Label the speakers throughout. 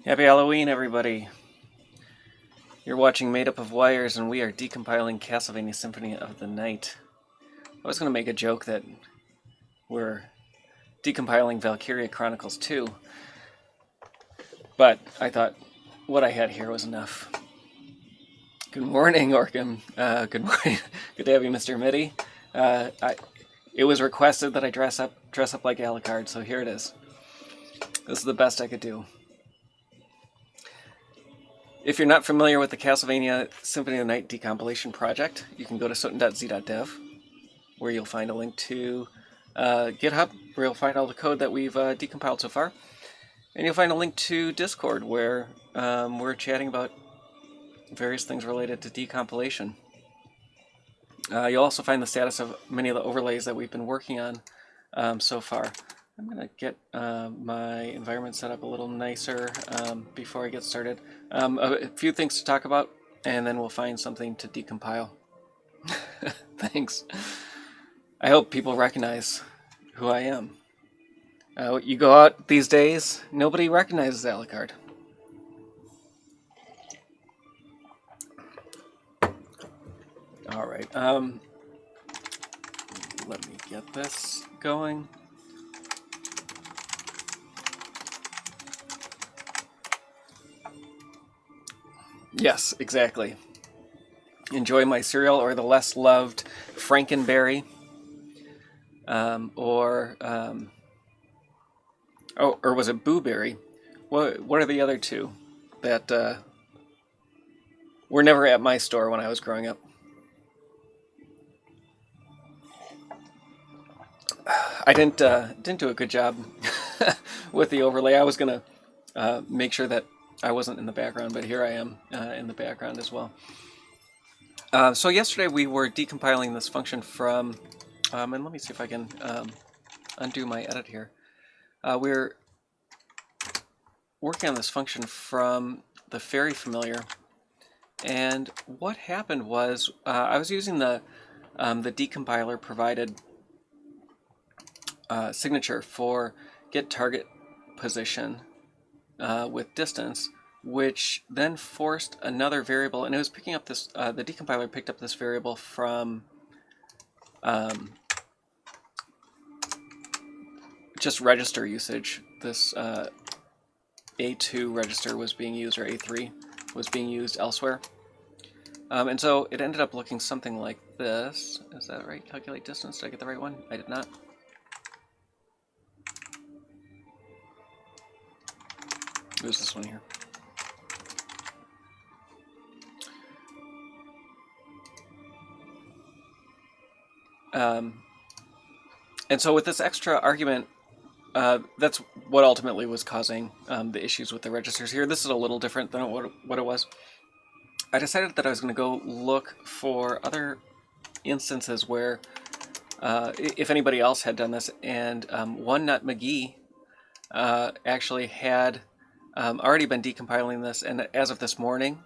Speaker 1: Happy Halloween, everybody. You're watching Made Up of Wires, and we are decompiling Castlevania Symphony of the Night. I was going to make a joke that we're decompiling Valkyria Chronicles 2, but I thought what I had here was enough. Good morning, Orcam. Good morning. Good to have you, Mr. Mitty. It was requested that I dress up like Alucard, so here it is. This is the best I could do. If you're not familiar with the Castlevania Symphony of the Night decompilation project, you can go to soten.z.dev, where you'll find a link to GitHub, where you'll find all the code that we've decompiled so far. And you'll find a link to Discord, where we're chatting about various things related to decompilation. You'll also find the status of many of the overlays that we've been working on so far. I'm going to get my environment set up a little nicer before I get started. A few things to talk about, and then we'll find something to decompile. Thanks. I hope people recognize who I am. You go out these days, nobody recognizes Alucard. Alright, let me get this going. Yes, exactly. Enjoy my cereal or the less loved Frankenberry. Or was it Booberry? What are the other two that were never at my store when I was growing up? I didn't do a good job with the overlay. I was gonna make sure that I wasn't in the background, but here I am in the background as well. So yesterday we were decompiling this function from, and let me see if I can undo my edit here. We're working on this function from the Fairy Familiar, and what happened was I was using the decompiler provided signature for get target position with distance, which then forced another variable, and it was picking up this, the decompiler picked up this variable from just register usage. This A2 register was being used, or A3 was being used elsewhere. And so it ended up looking something like this. Is that right? Calculate distance. Did I get the right one? I did not. Who's this one here? And so with this extra argument, that's what ultimately was causing the issues with the registers here. This is a little different than what it was. I decided that I was going to go look for other instances where, if anybody else had done this, and One Nut McGee actually had already been decompiling this, and as of this morning,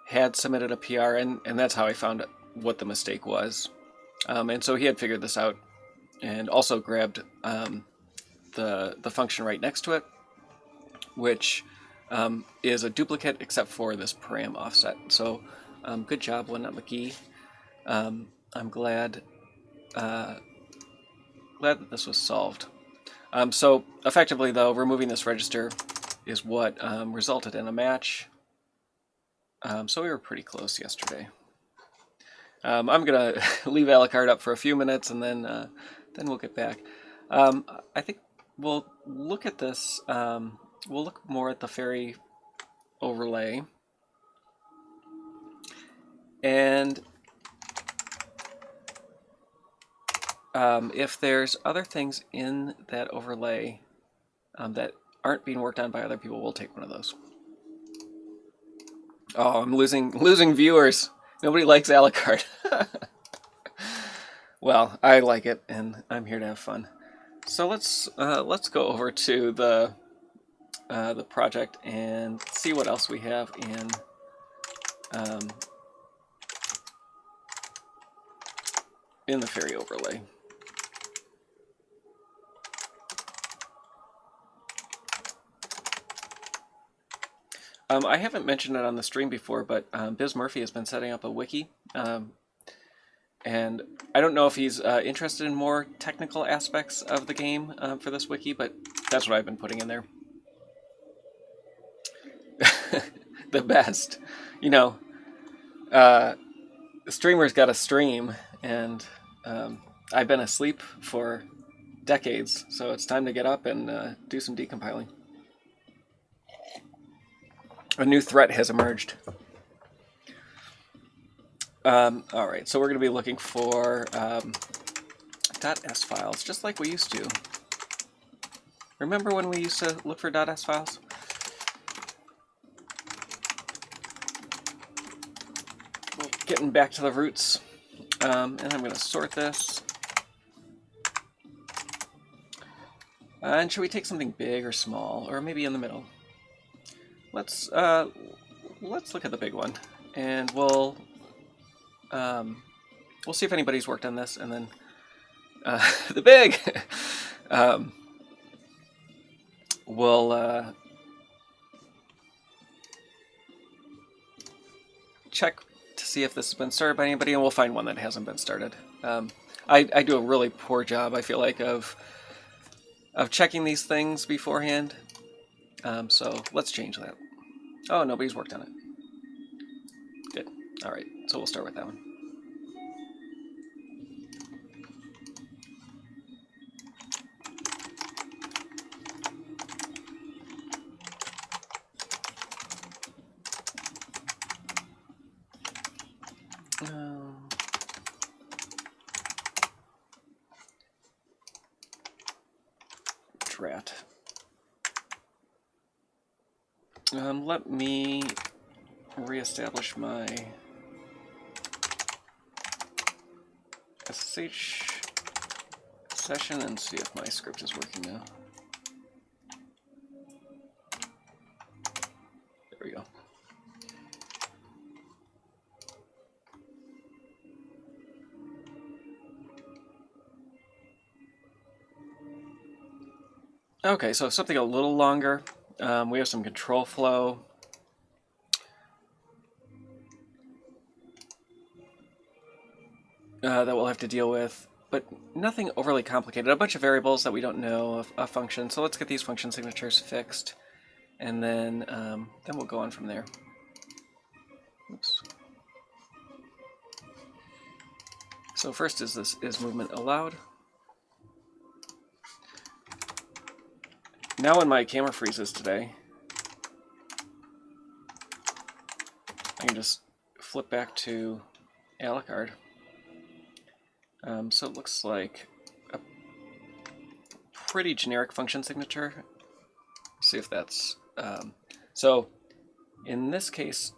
Speaker 1: had submitted a PR, and that's how I found what the mistake was. And so he had figured this out, and also grabbed the function right next to it, which is a duplicate except for this param offset. So good job, One Nut McGee. I'm glad that this was solved. So effectively, though, removing this register is what resulted in a match. So we were pretty close yesterday. I'm gonna leave Alucard up for a few minutes, and then we'll get back. I think we'll look at this. We'll look more at the fairy overlay, and if there's other things in that overlay that aren't being worked on by other people, we'll take one of those. Oh, I'm losing viewers. Nobody likes Alucard. Well, I like it, and I'm here to have fun. So let's go over to the project and see what else we have in the fairy overlay. I haven't mentioned it on the stream before, but Biz Murphy has been setting up a wiki. And I don't know if he's interested in more technical aspects of the game for this wiki, but that's what I've been putting in there. The best. You know, the streamer's got to stream, and I've been asleep for decades, so it's time to get up and do some decompiling. A new threat has emerged. All right, so we're going to be looking for .s files, just like we used to. Remember when we used to look for .s files? Getting back to the roots, and I'm going to sort this. And should we take something big or small, or maybe in the middle? Let's look at the big one, and we'll see if anybody's worked on this, and then the big. We'll check to see if this has been started by anybody, and we'll find one that hasn't been started. I do a really poor job, I feel like, of checking these things beforehand. So let's change that. Oh, nobody's worked on it. Good. All right, so we'll start with that one. Drat. Let me reestablish my SSH session and see if my script is working now. There we go. Okay, so something a little longer. We have some control flow. That we'll have to deal with, but nothing overly complicated. A bunch of variables that we don't know, a function. So let's get these function signatures fixed, and then we'll go on from there. Oops. So first is movement allowed. Now when my camera freezes today, I can just flip back to Alucard. So it looks like a pretty generic function signature. Let's see if that's... so in this case,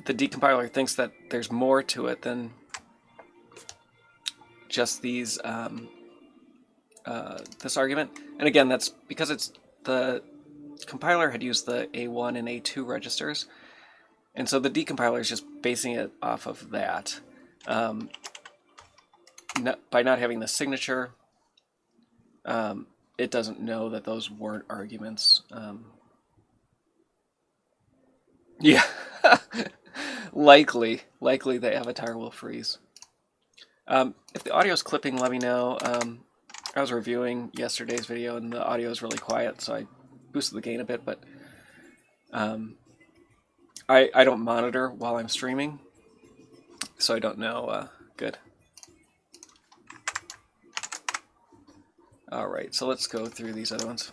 Speaker 1: the decompiler thinks that there's more to it than just these this argument. And again, that's because it's the compiler had used the A1 and A2 registers, and so the decompiler is just basing it off of that. By not having the signature, it doesn't know that those weren't arguments. Yeah, likely the avatar will freeze. If the audio is clipping, let me know. I was reviewing yesterday's video and the audio is really quiet, so I boosted the gain a bit, but I don't monitor while I'm streaming, so I don't know. Good. All right, so let's go through these other ones.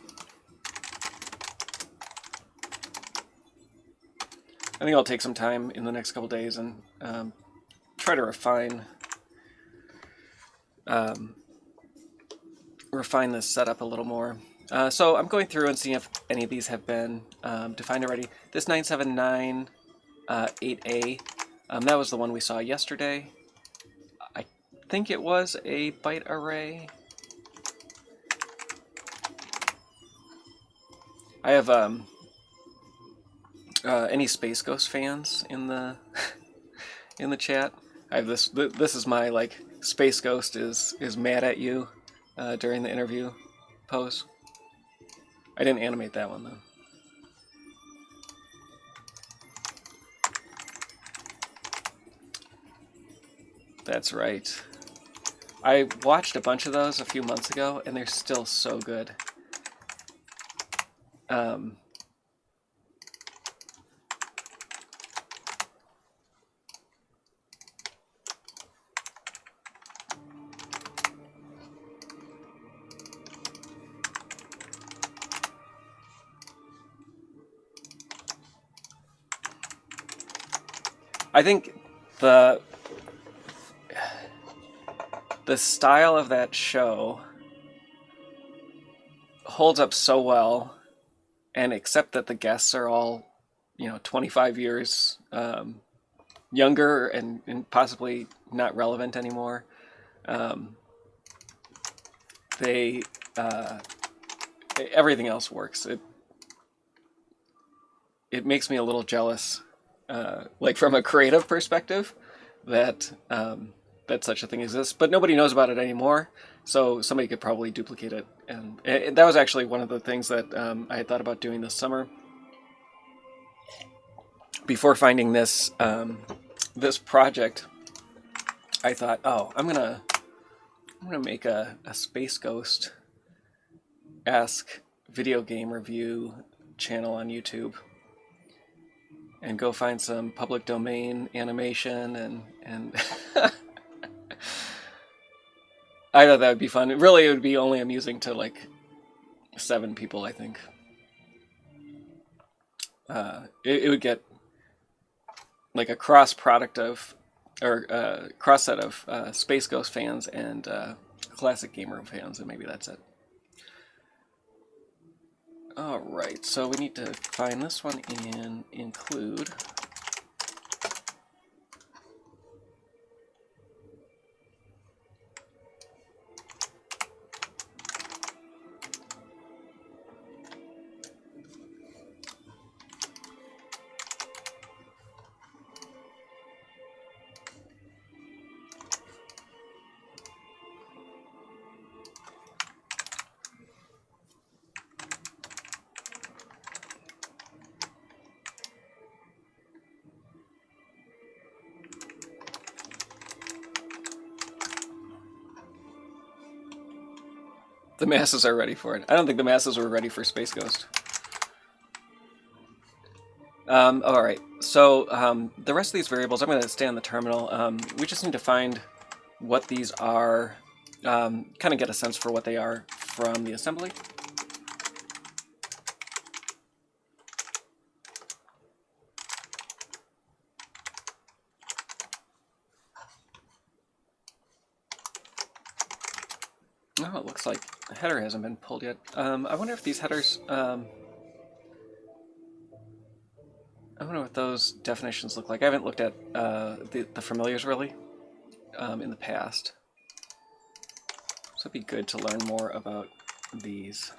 Speaker 1: I think I'll take some time in the next couple days and try to refine this setup a little more. So I'm going through and seeing if any of these have been defined already. This 979 8A, that was the one we saw yesterday. I think it was a byte array. I have any Space Ghost fans in the in the chat. I have this. This is my like Space Ghost is mad at you during the interview pose. I didn't animate that one though. That's right. I watched a bunch of those a few months ago, and they're still so good. I think the style of that show holds up so well, and except that the guests are all, 25 years younger and possibly not relevant anymore, they everything else works. It makes me a little jealous, like from a creative perspective, that that such a thing exists, but nobody knows about it anymore. So somebody could probably duplicate it, and that was actually one of the things that I had thought about doing this summer. Before finding this this project, I thought, oh, I'm gonna make a Space Ghost esque video game review channel on YouTube, and go find some public domain animation and I thought that would be fun. Really, it would be only amusing to like 7 people, I think. It would get like a cross product of, or cross set of Space Ghost fans and classic Game Room fans, and maybe that's it. Alright, so we need to find this one and include. The masses are ready for it. I don't think the masses were ready for Space Ghost. Alright, so the rest of these variables, I'm going to stay on the terminal. We just need to find what these are, kind of get a sense for what they are from the assembly. Oh, it looks like the header hasn't been pulled yet. I wonder if these headers... I wonder what those definitions look like. I haven't looked at the familiars really in the past. So it'd be good to learn more about these.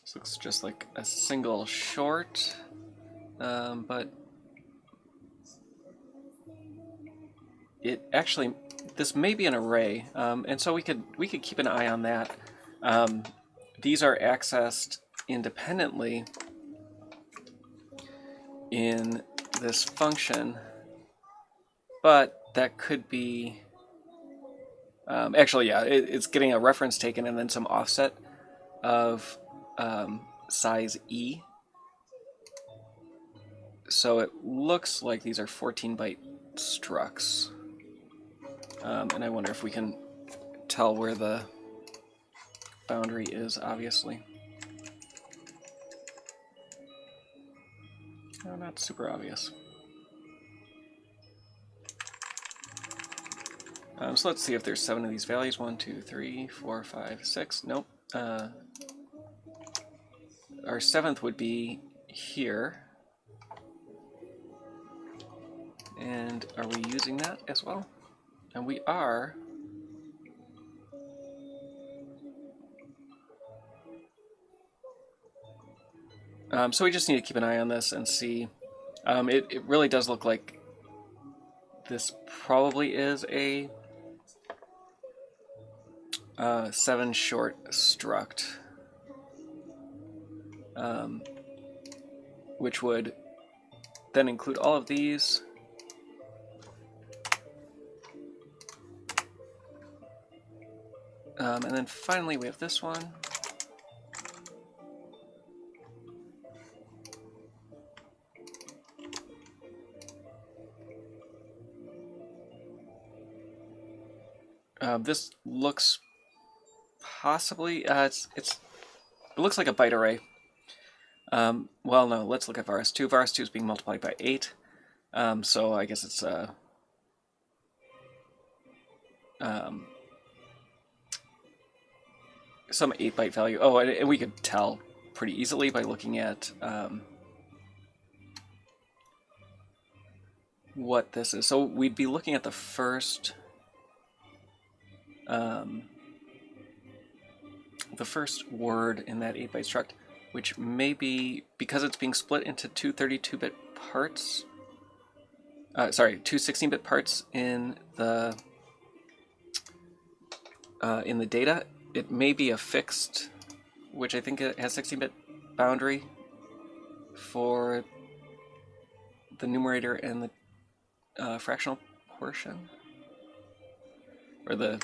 Speaker 1: This looks just like a single short, but it actually, this may be an array, and so we could keep an eye on that. These are accessed independently in this function, but that could be actually, yeah, it's getting a reference taken and then some offset of size E. So it looks like these are 14-byte structs, and I wonder if we can tell where the boundary is, obviously. No, not super obvious. So let's see if there's 7 of these values. 1, 2, 3, 4, 5, 6. Nope. Our 7th would be here. And are we using that as well? And we are. So we just need to keep an eye on this and see. It really does look like this probably is a 7 short struct, which would then include all of these. And then finally we have this one. This looks possibly, it looks like a byte array. Well, no, let's look at vars2. Vars2 is being multiplied by 8. So I guess it's some 8-byte value. Oh, and we could tell pretty easily by looking at what this is. So we'd be looking at the first word in that 8-byte struct, which may be, because it's being split into two 32-bit parts, two 16-bit parts in the data, it may be a fixed, which I think it has 16-bit boundary for the numerator and the fractional portion, or the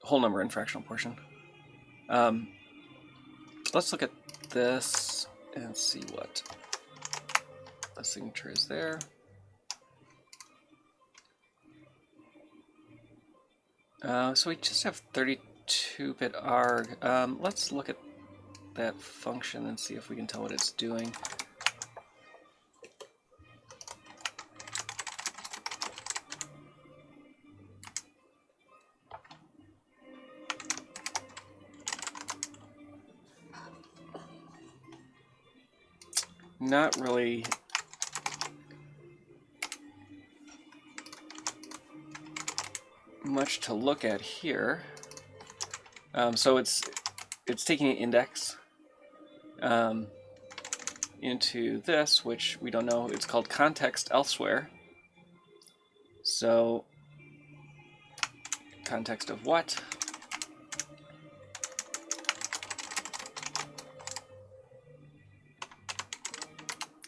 Speaker 1: whole number and fractional portion. Let's look at this and see what the signature is there. So we just have 32-bit arg. Let's look at that function and see if we can tell what it's doing. Not really much to look at here. So it's taking an index into this, which we don't know. It's called context elsewhere. So context of what?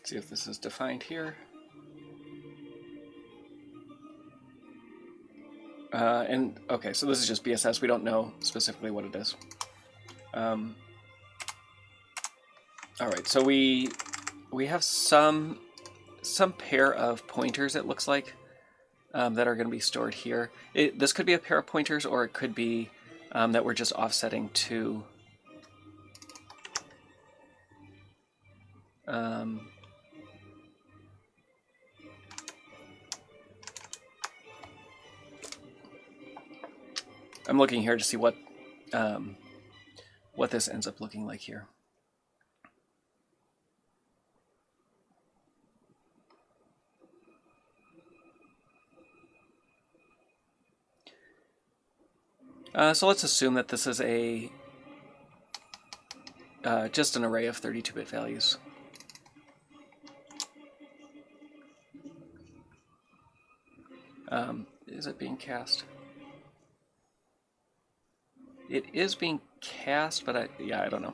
Speaker 1: See if this is defined here. And okay, so this is just BSS. We don't know specifically what it is. All right, so we have some pair of pointers, it looks like, that are going to be stored here. This could be a pair of pointers, or it could be that we're just offsetting two. I'm looking here to see what this ends up looking like here. So let's assume that this is a just an array of 32-bit values. Is it being cast? It is being cast, but I don't know.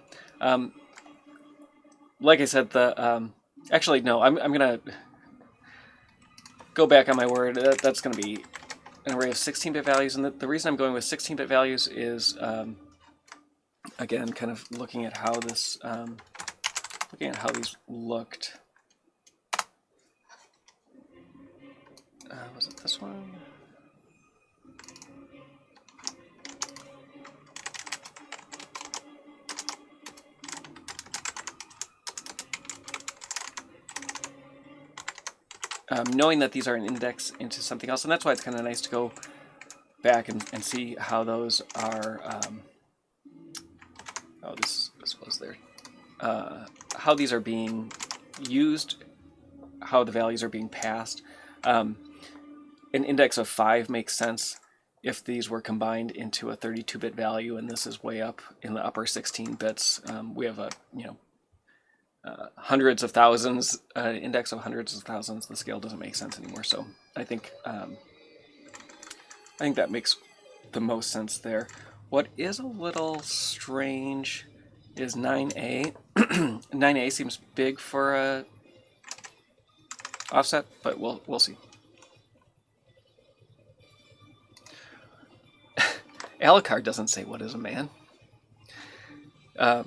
Speaker 1: Like I said, actually no, I'm gonna go back on my word. That's gonna be an array of 16-bit values, and the reason I'm going with 16-bit values is again, kind of looking at how this, looking at how these looked. Was it this one? Knowing that these are an index into something else, and that's why it's kind of nice to go back and see how those are. Oh, this was there. How these are being used, how the values are being passed. An index of 5 makes sense if these were combined into a 32-bit value, and this is way up in the upper 16 bits. We have a hundreds of thousands, index of hundreds of thousands. The scale doesn't make sense anymore. So I think that makes the most sense there. What is a little strange is 9A. 9A seems big for a offset, but we'll see. Alucard doesn't say what is a man. I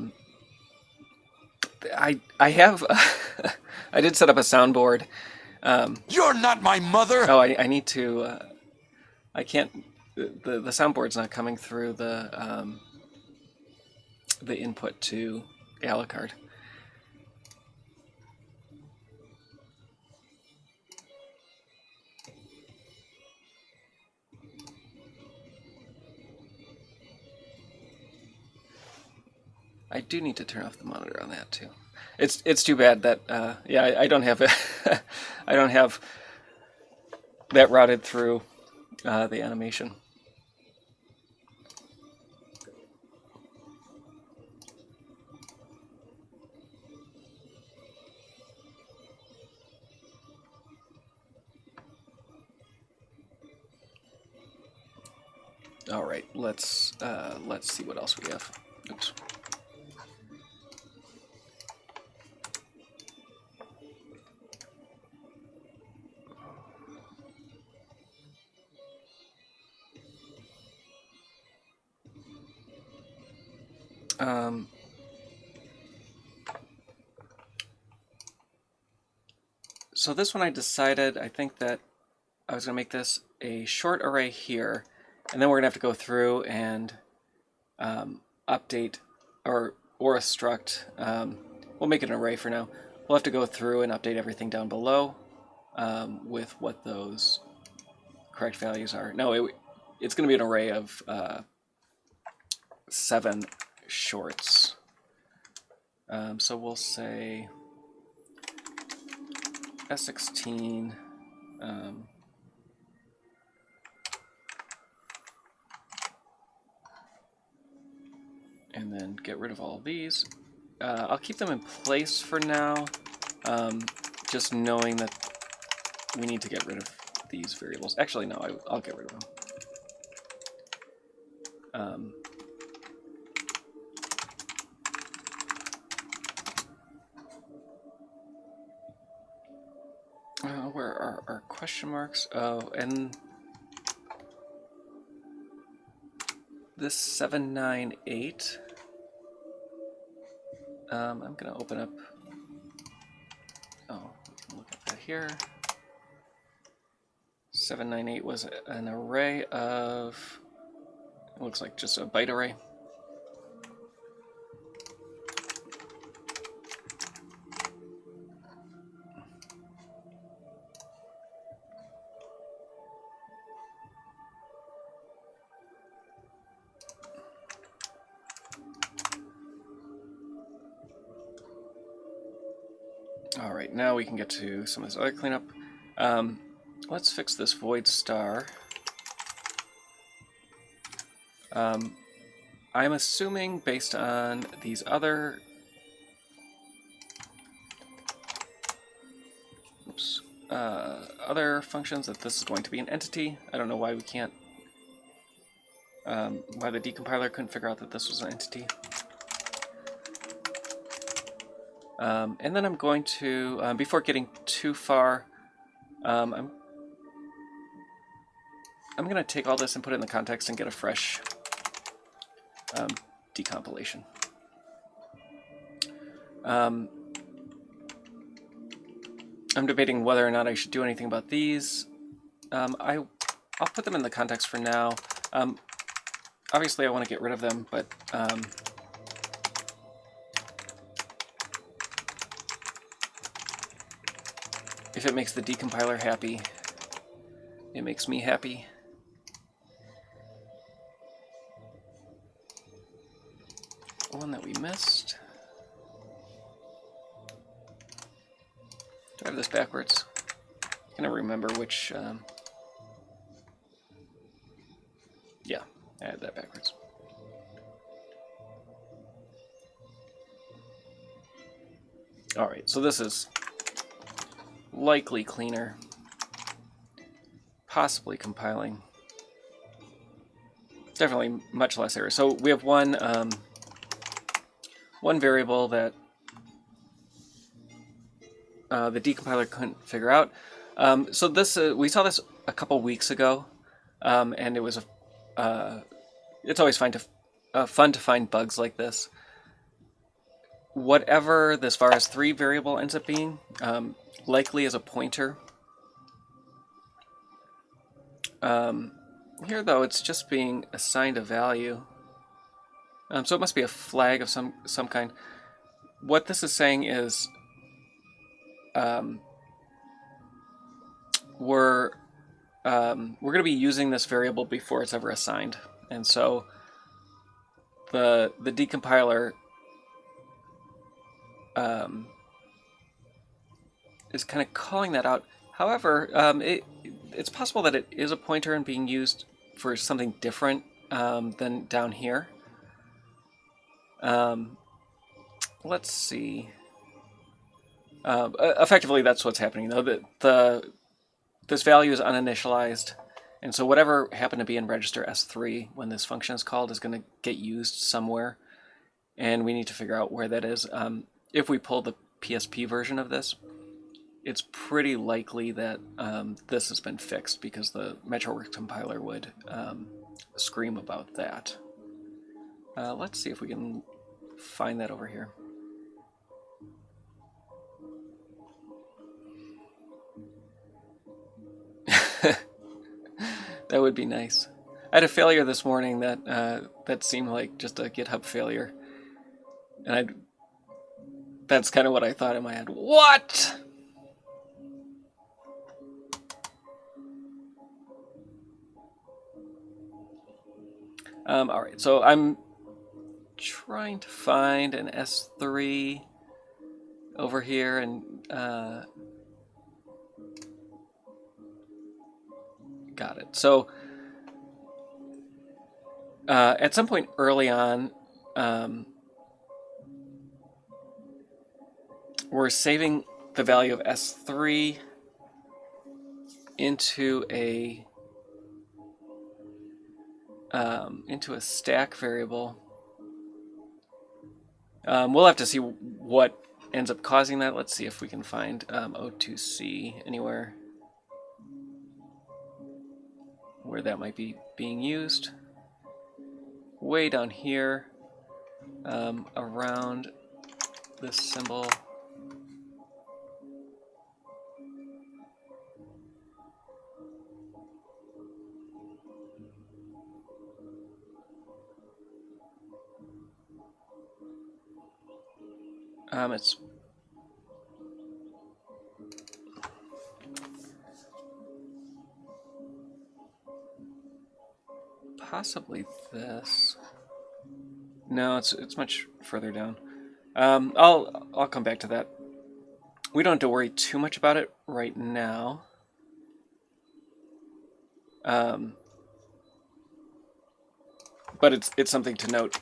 Speaker 1: have I did set up a soundboard.
Speaker 2: You're not my mother.
Speaker 1: Oh, I need to. I can't. The soundboard's not coming through the input to Alucard. I do need to turn off the monitor on that too. It's too bad that yeah, I don't have it. I don't have that routed through the animation. All right, let's see what else we have. Oops. So this one I decided, I think that I was going to make this a short array here, and then we're going to have to go through and update or a struct. We'll make it an array for now. We'll have to go through and update everything down below with what those correct values are. No, it's going to be an array of 7 shorts. So we'll say S16 and then get rid of all of these. I'll keep them in place for now, just knowing that we need to get rid of these variables. Actually, no, I'll get rid of them. Where are our question marks? Oh, and this 798. I'm going to open up. Oh, we can look at that here. 798 was an array of. It looks like just a byte array. All right, now we can get to some of this other cleanup. Let's fix this void star. I'm assuming based on these other other functions that this is going to be an entity. I don't know why we can't, why the decompiler couldn't figure out that this was an entity. And then I'm going to, before getting too far, I'm going to take all this and put it in the context and get a fresh decompilation. I'm debating whether or not I should do anything about these. I'll put them in the context for now. Obviously I want to get rid of them, but if it makes the decompiler happy, it makes me happy. One that we missed. Do I have this backwards? I can never remember which. Yeah, I had that backwards. All right, so this is likely cleaner, possibly compiling. Definitely much less error. So we have one variable that the decompiler couldn't figure out. So this we saw this a couple weeks ago, and it was it's always fun to find bugs like this. Whatever this vars3 variable ends up being, likely as a pointer. Here, though, it's just being assigned a value. So it must be a flag of some kind. What this is saying is we're going to be using this variable before it's ever assigned. And so the decompiler is kind of calling that out. However, it's possible that it is a pointer and being used for something different than down here. Let's see. Effectively, that's what's happening, though. This value is uninitialized, and so whatever happened to be in register S3 when this function is called is going to get used somewhere, and we need to figure out where that is. If we pull the PSP version of this, it's pretty likely that this has been fixed because the MetroWorks compiler would scream about that. Let's see if we can find that over here. That would be nice. I had a failure this morning that seemed like just a GitHub failure, and that's kind of what I thought in my head. What? All right, so I'm trying to find an S3 over here, and got it. So at some point early on, we're saving the value of S3 into a stack variable. We'll have to see what ends up causing that. Let's see if we can find O2C anywhere where that might be being used. Way down here, around this symbol. It's possibly this. No, it's much further down. I'll come back to that. We don't have to worry too much about it right now. But it's something to note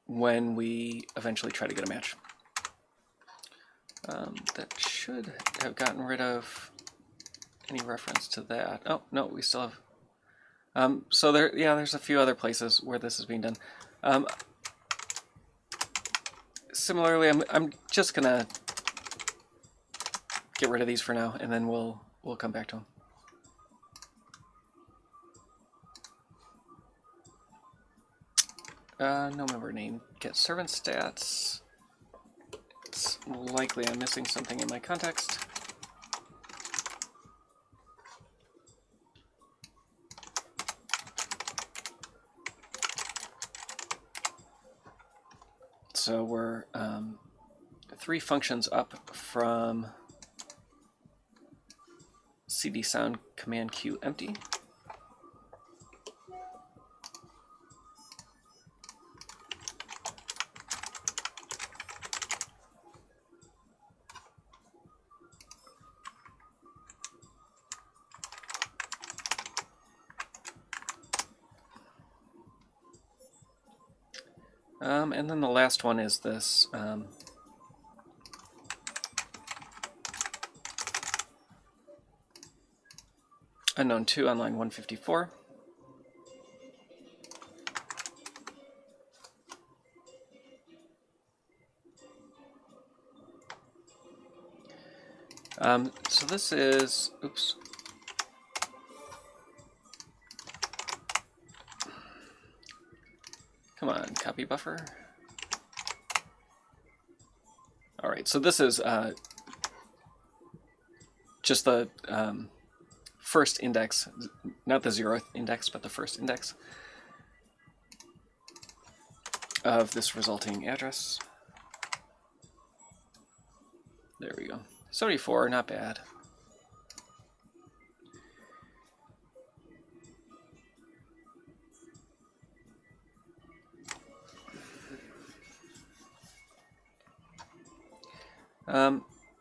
Speaker 1: when we eventually try to get a match. That should have gotten rid of any reference to that. Oh, no, we still have. So there's a few other places where this is being done. Similarly, I'm just gonna get rid of these for now, and then we'll come back to them. No member name. Get servant stats. It's likely I'm missing something in my context. So we're 3 functions up from cd sound command q empty. And then the last one is this unknown 2 on line 154. So this is, oops. Come on, copy buffer. All right, so this is just the first index, not the 0th index, but the first index of this resulting address. There we go. 74, not bad.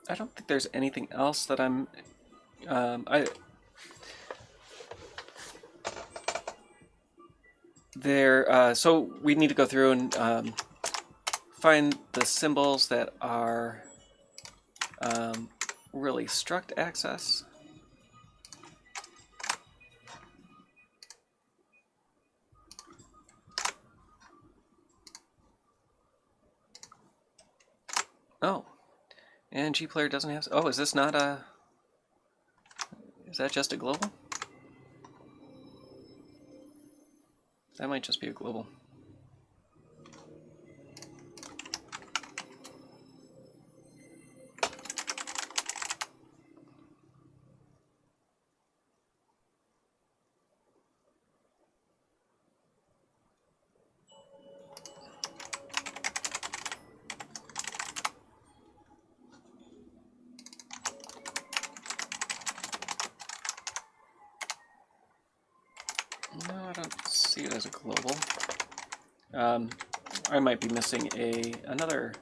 Speaker 1: I don't think there's anything else that I'm so we need to go through and find the symbols that are really struct access. Oh, and GPlayer doesn't have. Oh, is this not a? Is that just a global? That might just be a global. No, I don't see it as a global. I might be missing another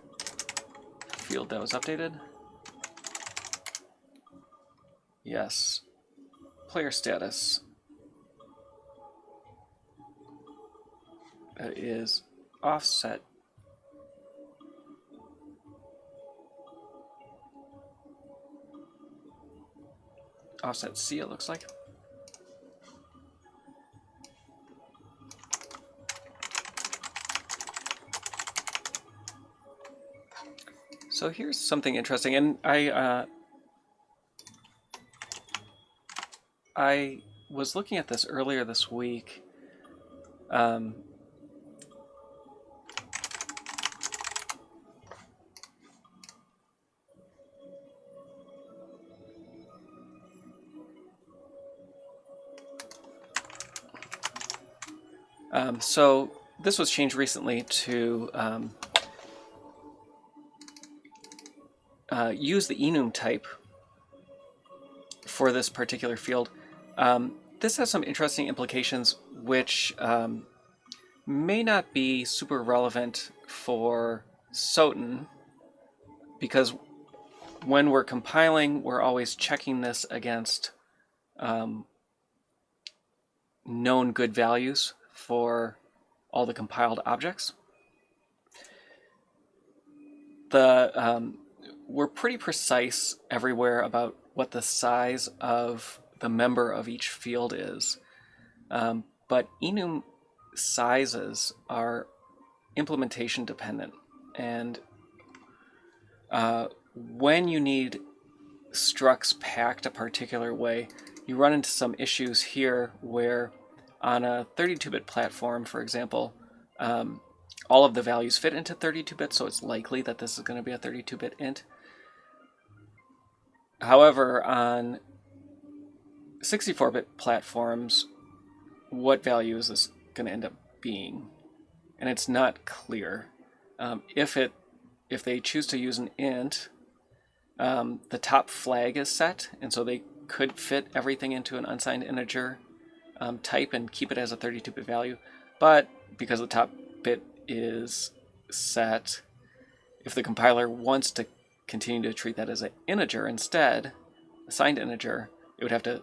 Speaker 1: field that was updated. Yes, player status is offset. Offset C, it looks like. So here's something interesting, and I was looking at this earlier this week. So this was changed recently to use the enum type for this particular field. This has some interesting implications which may not be super relevant for SOTN, because when we're compiling, we're always checking this against known good values for all the compiled objects. We're pretty precise everywhere about what the size of the member of each field is, but enum sizes are implementation dependent, and when you need structs packed a particular way, you run into some issues here where on a 32-bit platform, for example, all of the values fit into 32-bit, so it's likely that this is going to be a 32-bit int. However, on 64-bit platforms, what value is this going to end up being? And it's not clear. If they choose to use an int, the top flag is set, and so they could fit everything into an unsigned integer type and keep it as a 32-bit value. But because the top bit is set, if the compiler wants to continue to treat that as an integer instead, a signed integer, it would have to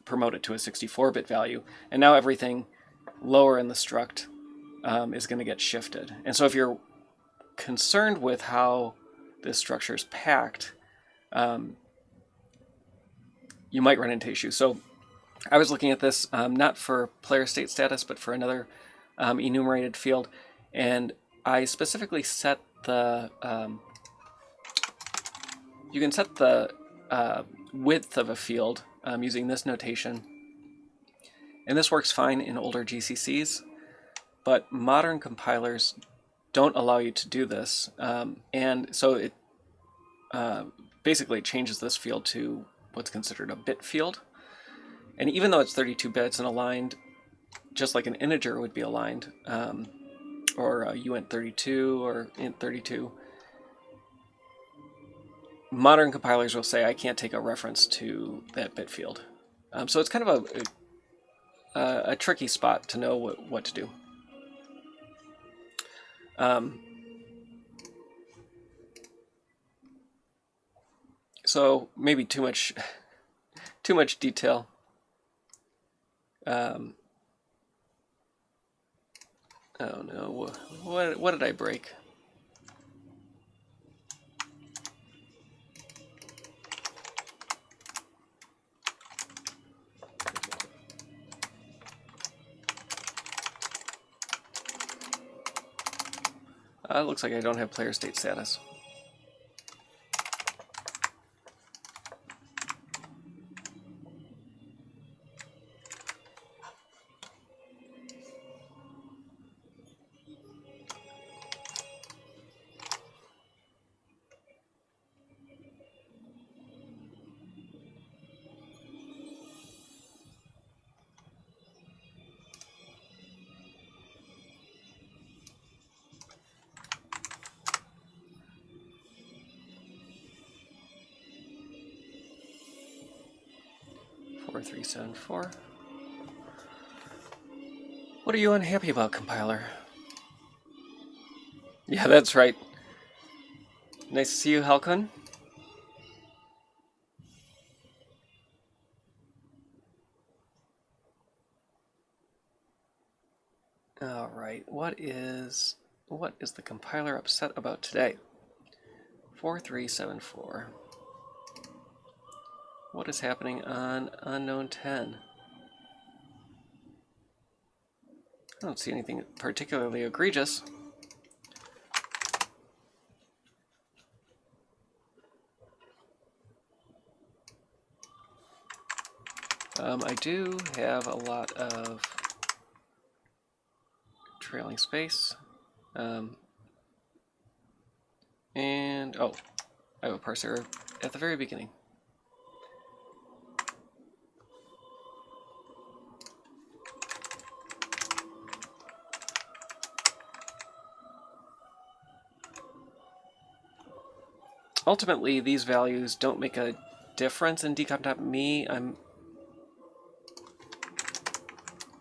Speaker 1: promote it to a 64-bit value. And now everything lower in the struct is going to get shifted. And so if you're concerned with how this structure is packed, you might run into issues. So I was looking at this not for player state status, but for another enumerated field, and I specifically set the you can set the width of a field using this notation, and this works fine in older GCCs. but modern compilers don't allow you to do this, and so it basically changes this field to what's considered a bit field. And even though it's 32 bits and aligned just like an integer would be aligned, or uint32 or int32, modern compilers will say I can't take a reference to that bit field. So it's kind of a tricky spot to know what to do. So maybe too much detail. Oh no, what did I break? Looks like I don't have player state status. Three, 7, 4. What are you unhappy about, compiler? Yeah, that's right. Nice to see you, Halkun. All right, what is the compiler upset about today? 4374. What is happening on unknown 10? I don't see anything particularly egregious. I do have a lot of trailing space. And, oh, I have a parser at the very beginning. Ultimately, these values don't make a difference in decomp.me. I'm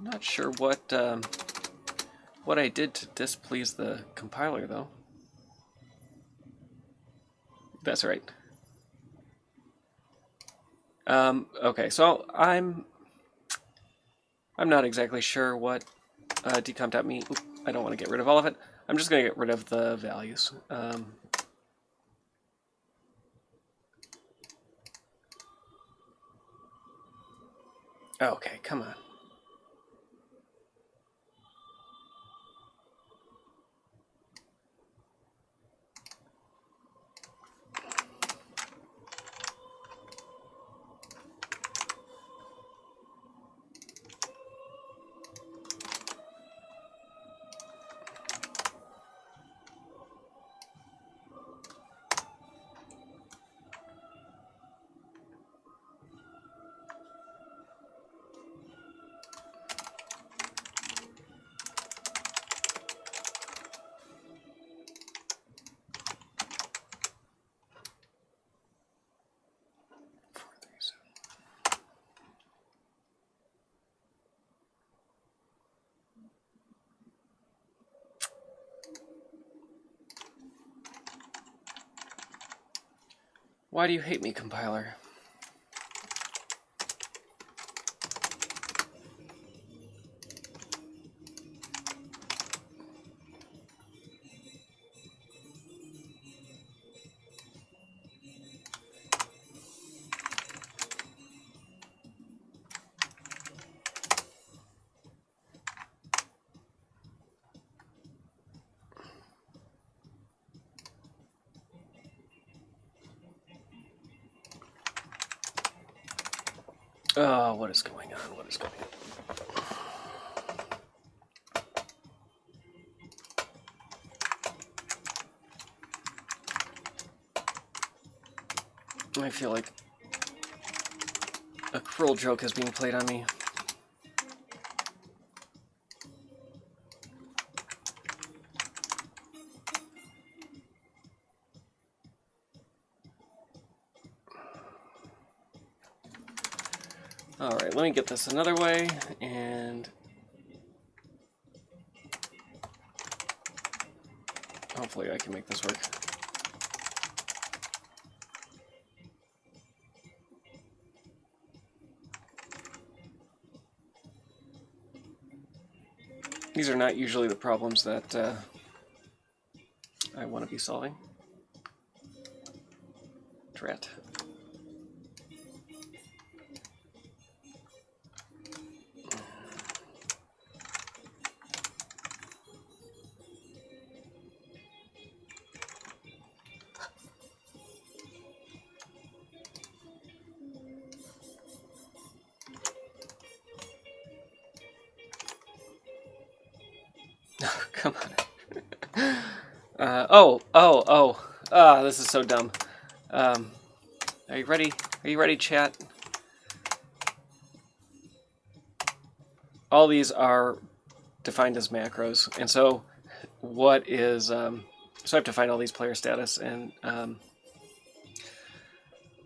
Speaker 1: not sure what I did to displease the compiler, though. That's right. Okay, so I'm not exactly sure what decomp.me. I don't want to get rid of all of it. I'm just going to get rid of the values. Okay, come on. Why do you hate me, compiler? Oh, what is going on? What is going on? I feel like a cruel joke is being played on me. Alright, let me get this another way, and hopefully I can make this work. These are not usually the problems that I want to be solving. Drat. Come on. This is so dumb. Are you ready? Are you ready, chat? All these are defined as macros, and so what is... so I have to find all these player status, and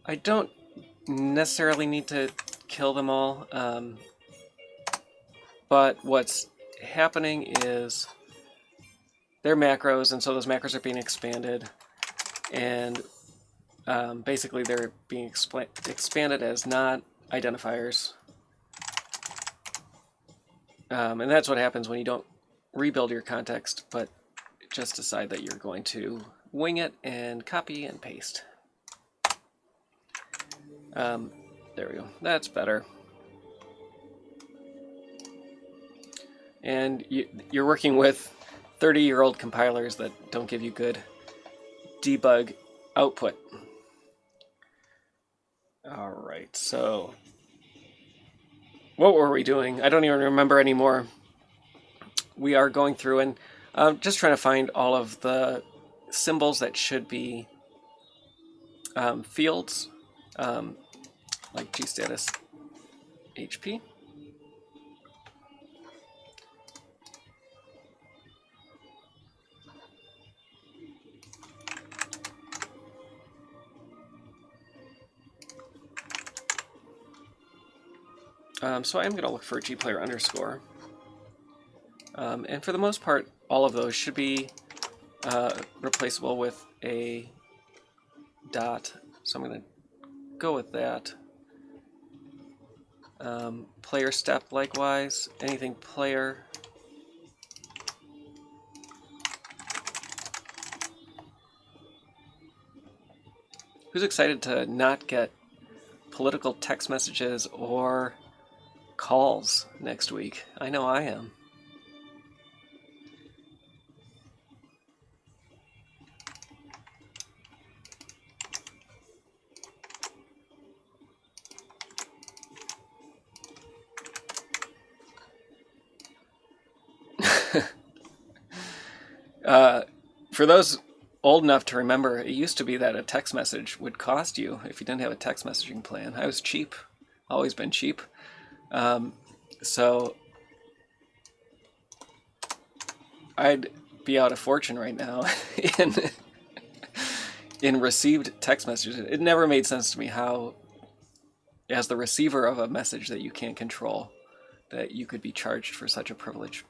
Speaker 1: I don't necessarily need to kill them all, but what's happening is they're macros, and so those macros are being expanded, and basically they're being expanded as not identifiers. And that's what happens when you don't rebuild your context, but just decide that you're going to wing it and copy and paste. There we go. That's better. And you're working with 30-year-old compilers that don't give you good debug output. All right, so what were we doing? I don't even remember anymore. We are going through and just trying to find all of the symbols that should be fields, like gstatus HP. So I'm going to look for gplayer underscore. And for the most part, all of those should be replaceable with a dot. So I'm going to go with that. Player step, likewise. Anything player. Who's excited to not get political text messages or calls next week? I know I am. For those old enough to remember, it used to be that a text message would cost you if you didn't have a text messaging plan. I was cheap, always been cheap. So I'd be out a fortune right now in received text messages. It never made sense to me how, as the receiver of a message that you can't control, that you could be charged for such a privilege.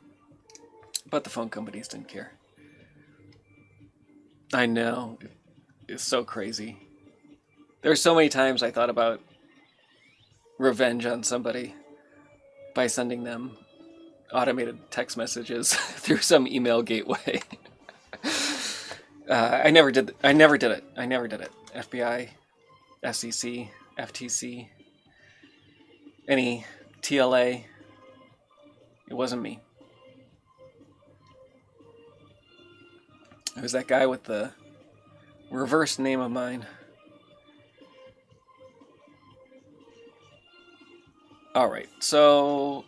Speaker 1: But the phone companies didn't care. I know. It's so crazy. There's so many times I thought about revenge on somebody by sending them automated text messages through some email gateway. I never did it. I never did it. FBI, SEC, FTC, any TLA. It wasn't me. It was that guy with the reverse name of mine. Alright, so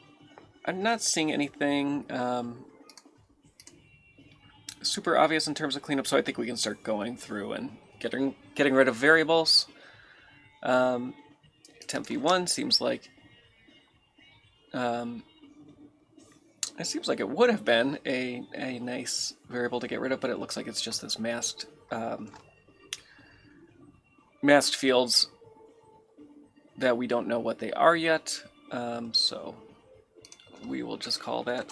Speaker 1: I'm not seeing anything super obvious in terms of cleanup, so I think we can start going through and getting rid of variables. Temp v1 seems like it seems like it would have been a nice variable to get rid of, but it looks like it's just this masked masked fields that we don't know what they are yet. So we will just call that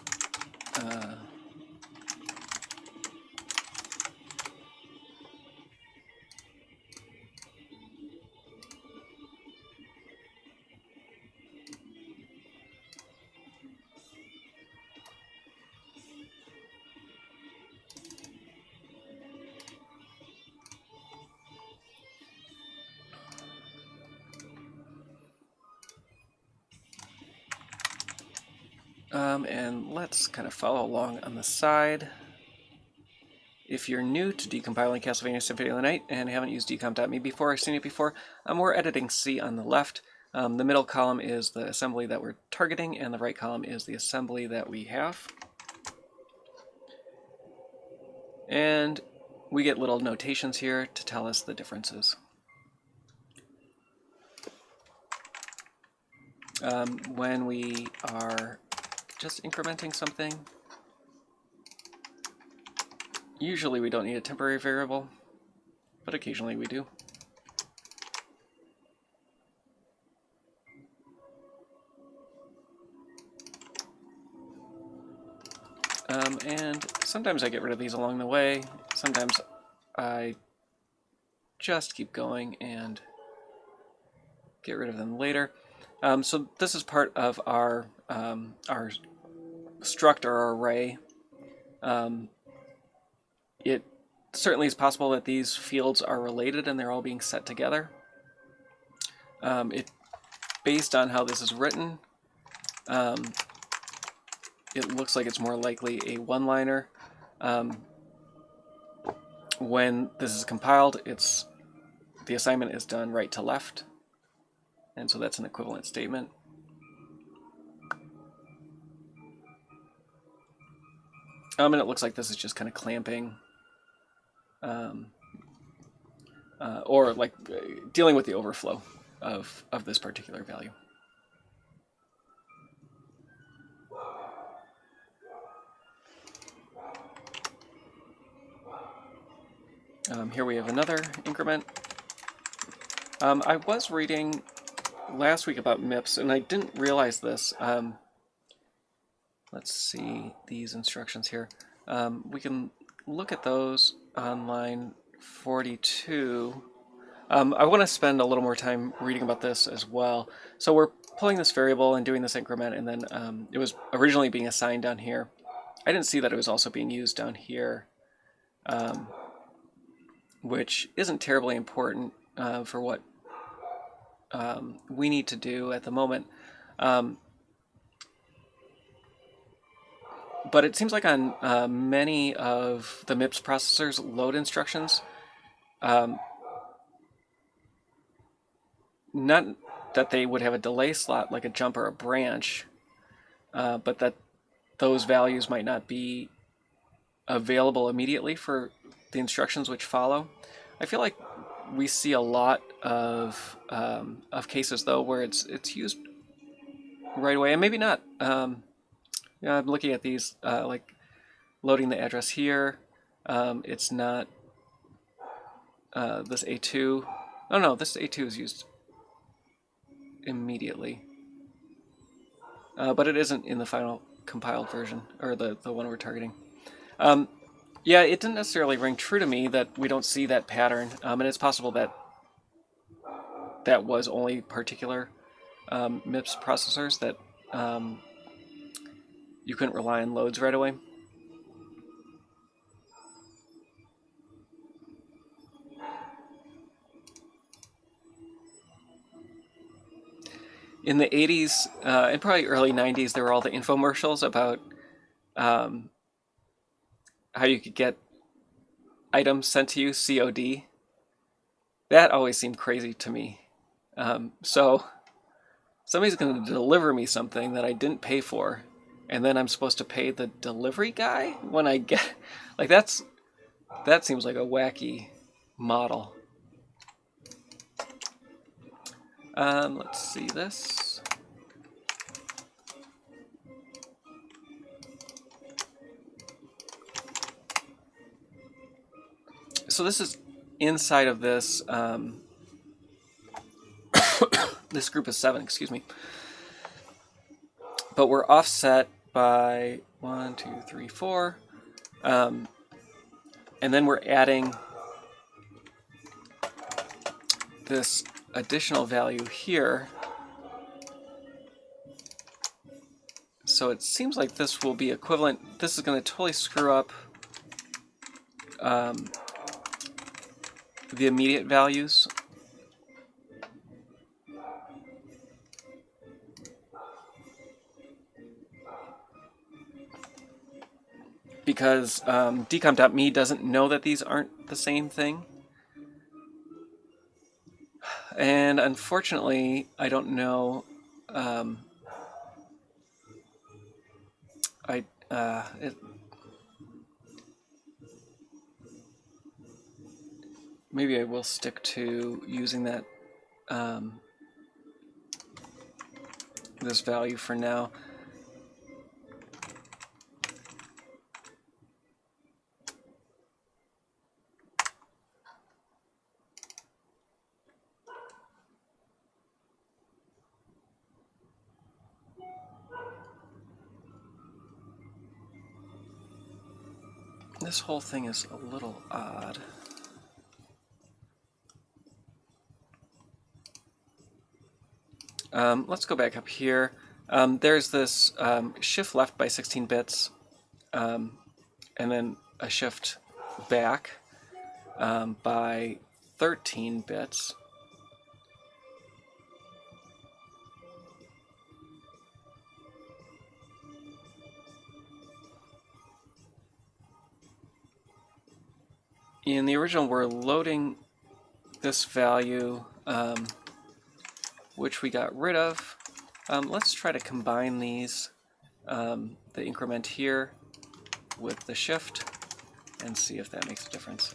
Speaker 1: and let's kind of follow along on the side. If you're new to decompiling Castlevania Symphony of the Night and haven't used decomp.me before or seen it before, we're editing C on the left. The middle column is the assembly that we're targeting, and the right column is the assembly that we have. And we get little notations here to tell us the differences. When we are just incrementing something, usually we don't need a temporary variable, but occasionally we do. And sometimes I get rid of these along the way. Sometimes I just keep going and get rid of them later. So this is part of our struct or our array. It certainly is possible that these fields are related and they're all being set together. Based on how this is written, it looks like it's more likely a one-liner. When this is compiled, the assignment is done right to left, and so that's an equivalent statement. And it looks like this is just kind of clamping, or like dealing with the overflow of this particular value. Here we have another increment. I was reading last week about MIPS, and I didn't realize this. Let's see these instructions here. We can look at those on line 42. I want to spend a little more time reading about this as well. So we're pulling this variable and doing this increment, and then it was originally being assigned down here. I didn't see that it was also being used down here, which isn't terribly important for what we need to do at the moment. But it seems like on many of the MIPS processors' load instructions, not that they would have a delay slot like a jump or a branch, but that those values might not be available immediately for the instructions which follow. I feel like we see a lot of cases though where it's used right away, and maybe not. I'm looking at these like loading the address here. It's not this A2. Oh no, this A2 is used immediately, but it isn't in the final compiled version, or the one we're targeting. Yeah, it didn't necessarily ring true to me that we don't see that pattern, and it's possible that that was only particular MIPS processors that you couldn't rely on loads right away. In the 80s and probably early 90s, there were all the infomercials about how you could get items sent to you COD. That always seemed crazy to me. So somebody's going to deliver me something that I didn't pay for, and then I'm supposed to pay the delivery guy when I get... Like, that seems like a wacky model. Let's see this. So this is inside of this, this group of 7, excuse me. But we're offset by 1, 2, 3, 4. And then we're adding this additional value here. So it seems like this will be equivalent. This is going to totally screw up the immediate values. Because decomp.me doesn't know that these aren't the same thing. And unfortunately, I don't know. Maybe I will stick to using that this value for now. This whole thing is a little odd. Let's go back up here. There's this shift left by 16 bits, and then a shift back by 13 bits. In the original, we're loading this value, which we got rid of. Let's try to combine these, the increment here with the shift, and see if that makes a difference.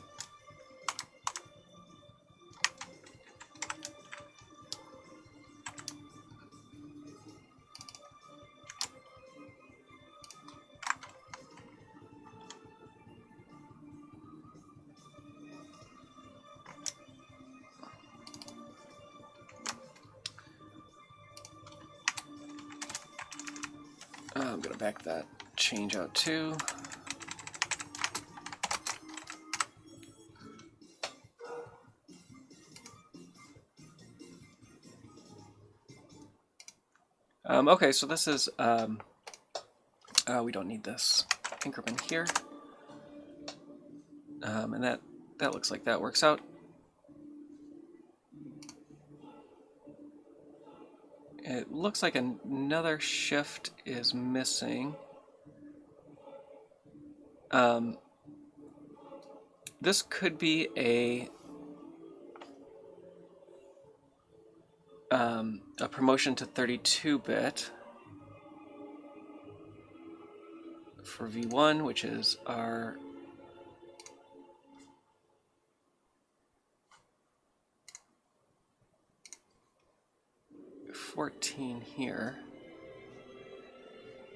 Speaker 1: I'm going to back that change out too. Okay, so this is, we don't need this increment here. And that looks like that works out. It looks like another shift is missing. This could be a promotion to 32-bit for V1, which is our $14 here.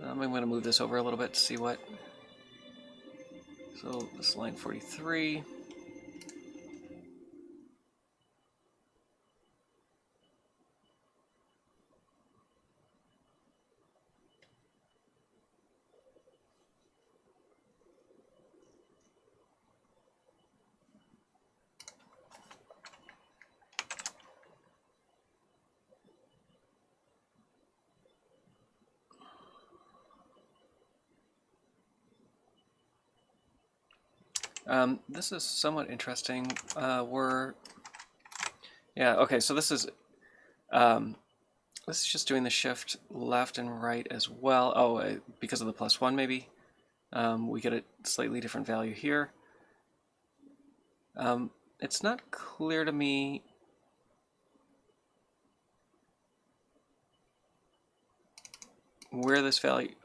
Speaker 1: I'm going to move this over a little bit to see what. So this line 43. This is somewhat interesting. Okay, so this is just doing the shift left and right as well. Oh, because of the +1 maybe. We get a slightly different value here. It's not clear to me where this value,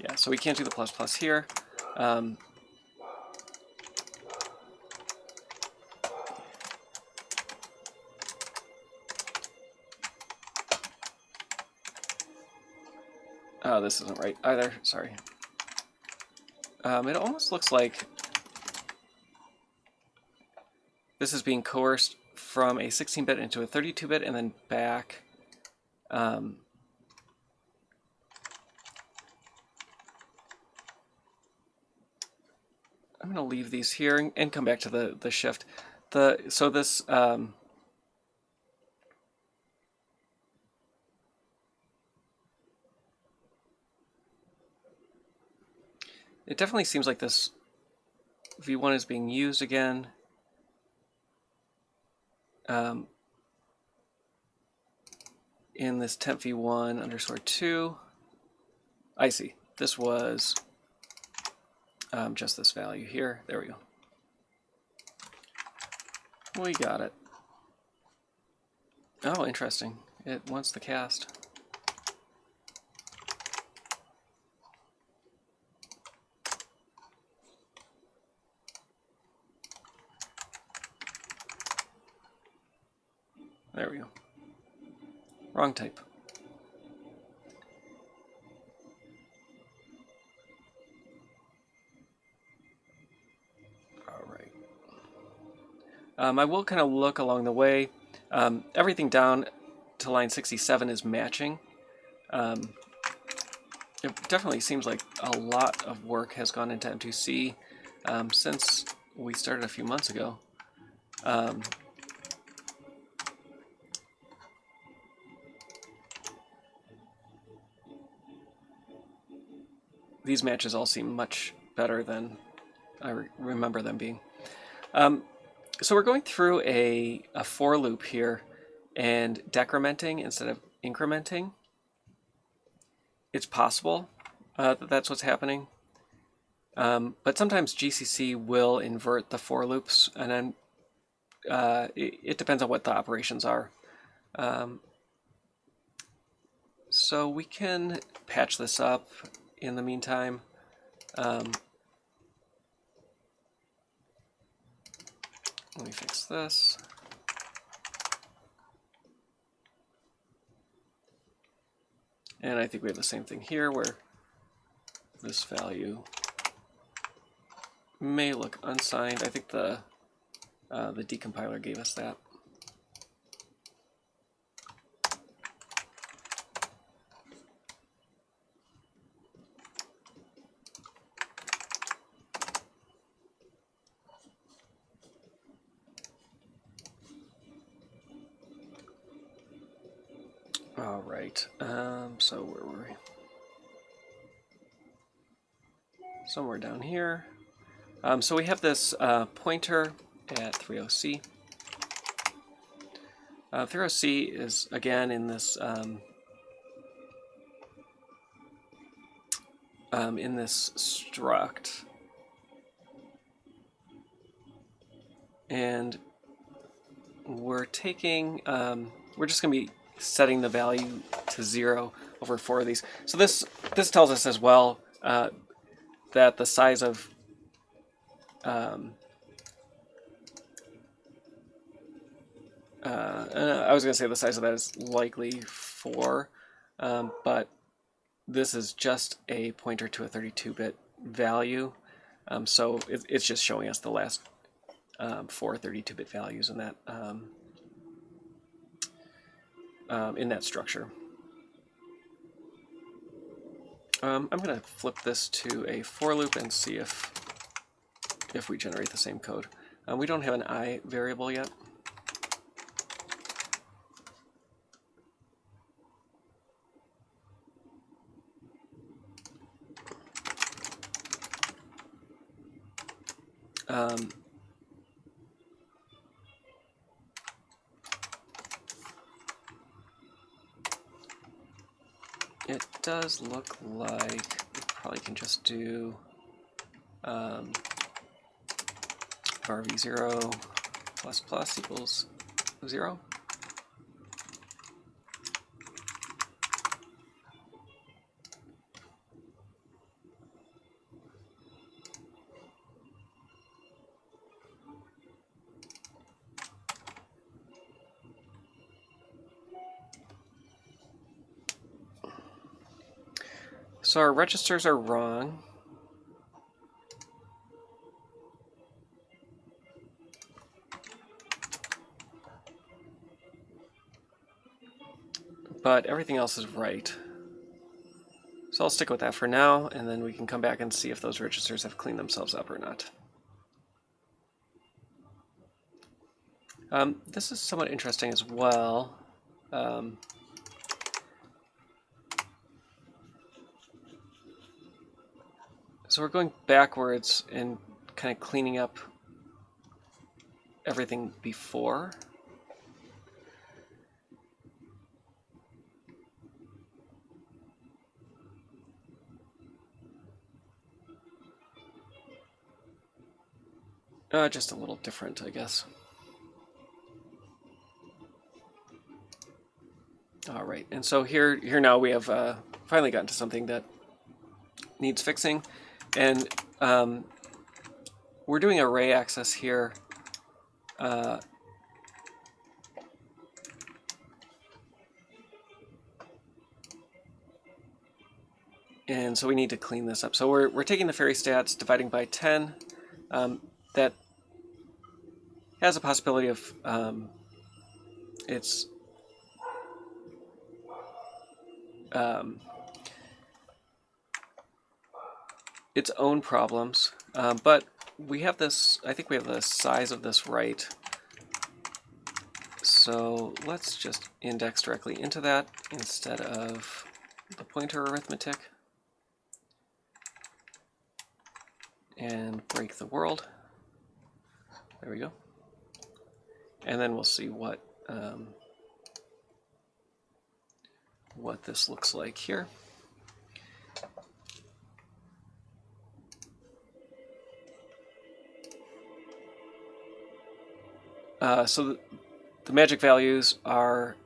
Speaker 1: yeah, so we can't do the ++ here. This isn't right either. Sorry. It almost looks like this is being coerced from a 16-bit into a 32-bit and then back. I'm going to leave these here and come back to the shift. So this it definitely seems like this v1 is being used again. In this temp v1 underscore 2. I see. This was just this value here. There we go. We got it. Oh, interesting. It wants the cast. There we go. Wrong type. All right. I will kind of look along the way. Everything down to line 67 is matching. It definitely seems like a lot of work has gone into M2C since we started a few months ago. These matches all seem much better than I remember them being. So we're going through a for loop here and decrementing instead of incrementing. It's possible that that's what's happening. But sometimes GCC will invert the for loops, and then it depends on what the operations are. So we can patch this up in the meantime. Let me fix this. And I think we have the same thing here where this value may look unsigned. I think the decompiler gave us that. All right, so where were we? Somewhere down here. So we have this pointer at 30C. 30C is again in this struct, and we're taking we're just going to be setting the value to 0 over 4 of these. So this tells us as well that the size of I was going to say the size of that is likely 4, but this is just a pointer to a 32-bit value, so it's just showing us the last 4 32-bit values in that structure. I'm going to flip this to a for loop and see if we generate the same code. We don't have an I variable yet. It does look like we probably can just do var v0 plus plus equals 0. So our registers are wrong. But everything else is right. So I'll stick with that for now, and then we can come back and see if those registers have cleaned themselves up or not. This is somewhat interesting as well. So we're going backwards and kind of cleaning up everything before. Just a little different, I guess. All right, and so here now we have finally gotten to something that needs fixing, and we're doing array access here. And so we need to clean this up. So we're taking the fairy stats, dividing by 10. That has a possibility of its own problems, but we have this. I think we have the size of this right. So let's just index directly into that instead of the pointer arithmetic, and break the world. There we go. And then we'll see what this looks like here. So the magic values are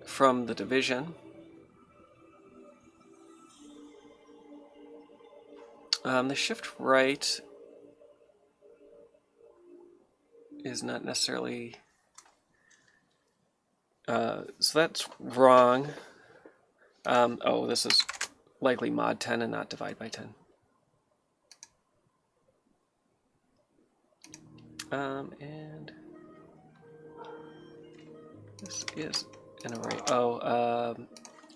Speaker 1: from the division. The shift right is not necessarily... so that's wrong. Oh, this is likely mod 10 and not divide by 10. And this is an array. Oh,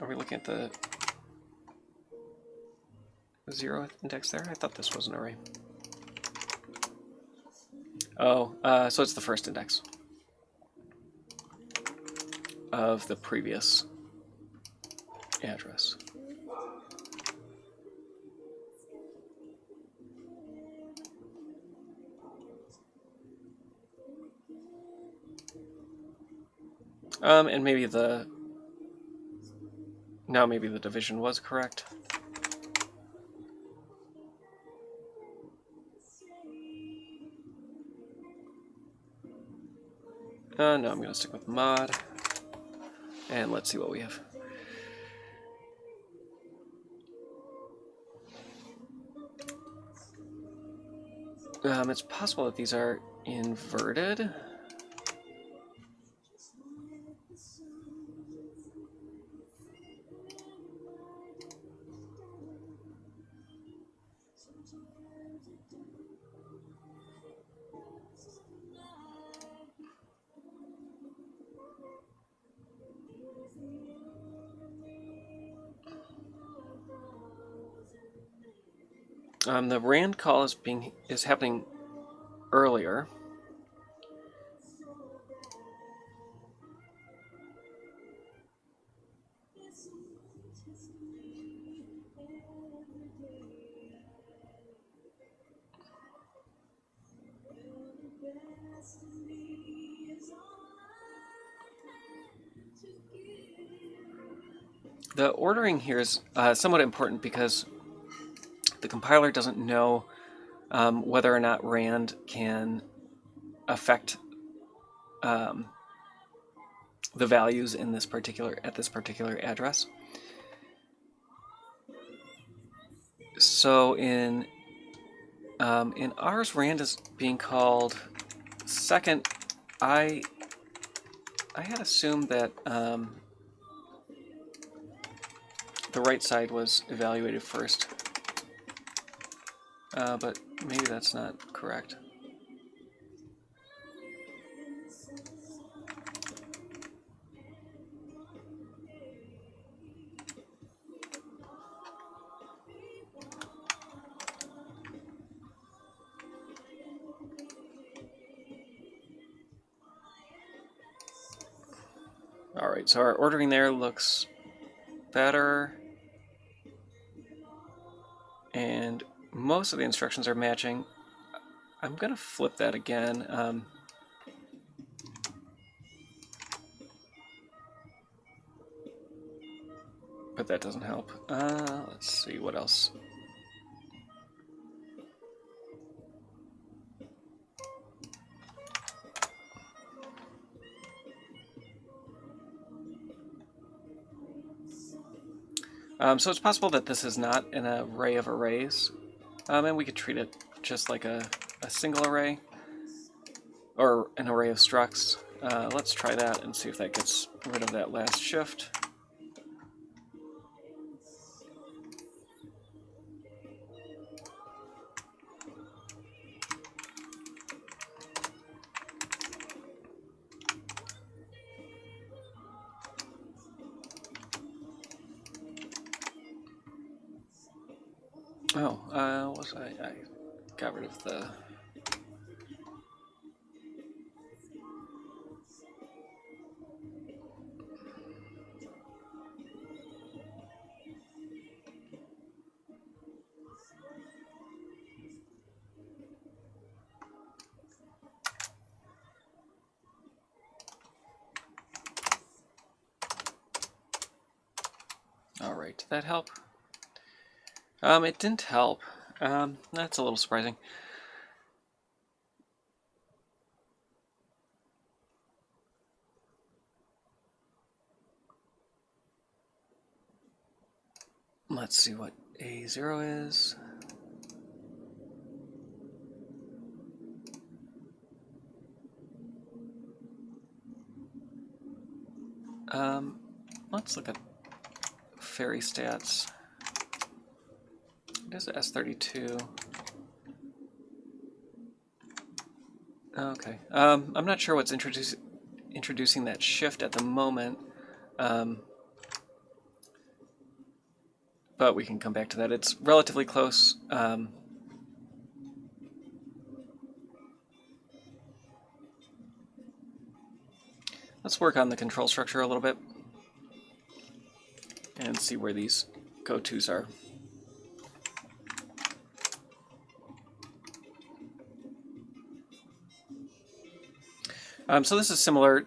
Speaker 1: are we looking at the 0th index there? I thought this was an array. Oh, so it's the first index of the previous address. And maybe maybe the division was correct. No, I'm going to stick with mod. And let's see what we have. It's possible that these are inverted. The RAND call is happening earlier. The ordering here is somewhat important because the compiler doesn't know whether or not RAND can affect the values in this particular address. So in ours, RAND is being called second. I had assumed that the right side was evaluated first. But maybe that's not correct. Alright, so our ordering there looks better. And most of the instructions are matching. I'm going to flip that again. But that doesn't help. Let's see what else. So it's possible that this is not an array of arrays, and we could treat it just like a single array, or an array of structs. Let's try that and see if that gets rid of that last shift. Oh, was I got rid of the... Alright, did that help? It didn't help. That's a little surprising. Let's see what A0 is. Let's look at fairy stats. It is S32. Okay. I'm not sure what's introducing that shift at the moment. But we can come back to that. It's relatively close. Let's work on the control structure a little bit and see where these go-tos are. So this is similar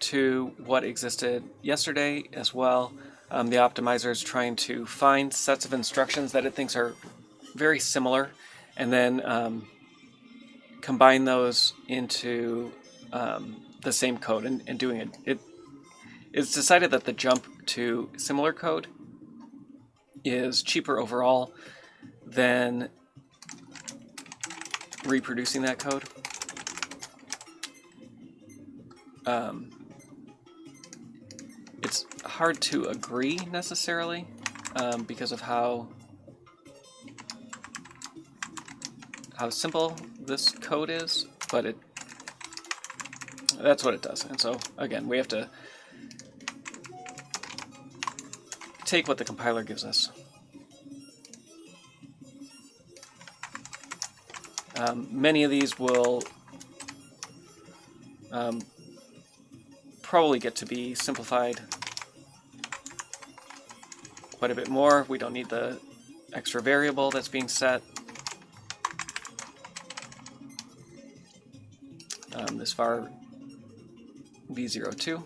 Speaker 1: to what existed yesterday as well. The optimizer is trying to find sets of instructions that it thinks are very similar and then combine those into the same code and doing it. It's decided that the jump to similar code is cheaper overall than reproducing that code. It's hard to agree necessarily because of how simple this code is, but that's what it does. And so again, we have to take what the compiler gives us. Many of these will probably get to be simplified quite a bit more. We don't need the extra variable that's being set. This var v02.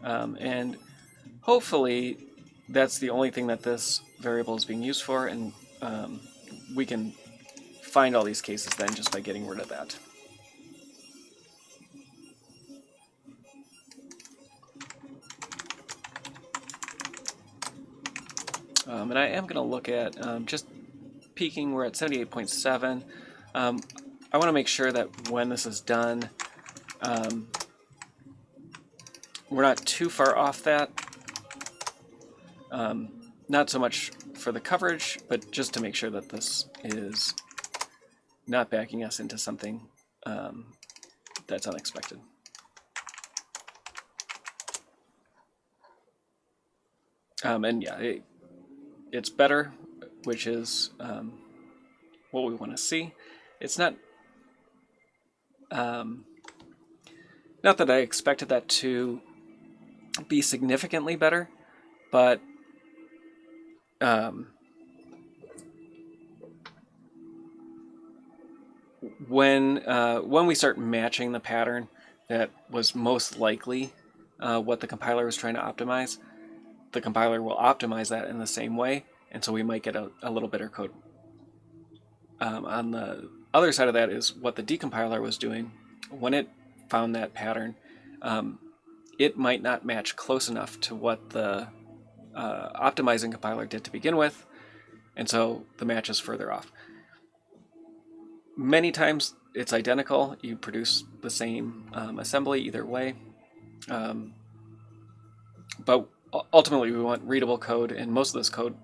Speaker 1: And hopefully that's the only thing that this variable is being used for, and we can find all these cases then just by getting rid of that. And I am going to look at just peaking. We're at 78.7. I want to make sure that when this is done, we're not too far off that. Not so much for the coverage, but just to make sure that this is not backing us into something that's unexpected. And yeah, it's better, which is what we want to see. It's not not that I expected that to be significantly better, but when we start matching the pattern that was most likely what the compiler was trying to optimize, the compiler will optimize that in the same way, and so we might get a little better code. On the other side of that is what the decompiler was doing. When it found that pattern, it might not match close enough to what the optimizing compiler did to begin with, and so the match is further off. Many times it's identical. You produce the same assembly either way. But ultimately we want readable code, and most of this code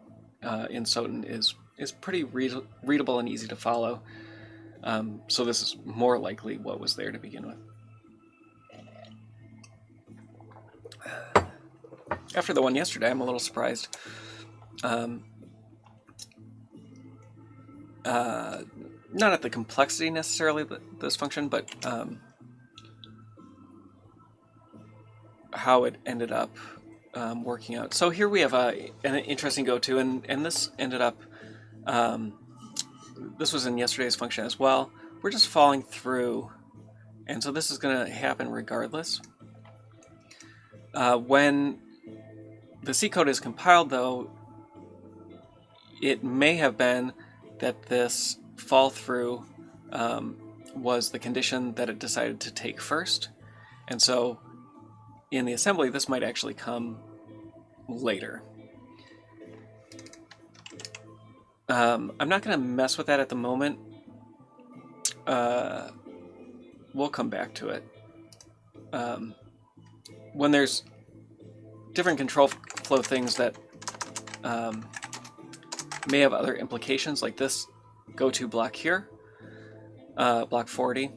Speaker 1: in Soten is pretty readable and easy to follow. So this is more likely what was there to begin with. After the one yesterday, I'm a little surprised. Not at the complexity necessarily of this function, but how it ended up working out. So here we have an interesting go-to, and this ended up, this was in yesterday's function as well. We're just falling through, and so this is going to happen regardless. When the C code is compiled, though, it may have been that this fall through was the condition that it decided to take first. And so in the assembly, this might actually come later. I'm not going to mess with that at the moment. We'll come back to it. When there's different control flow things that may have other implications, like this go-to block here, block 40.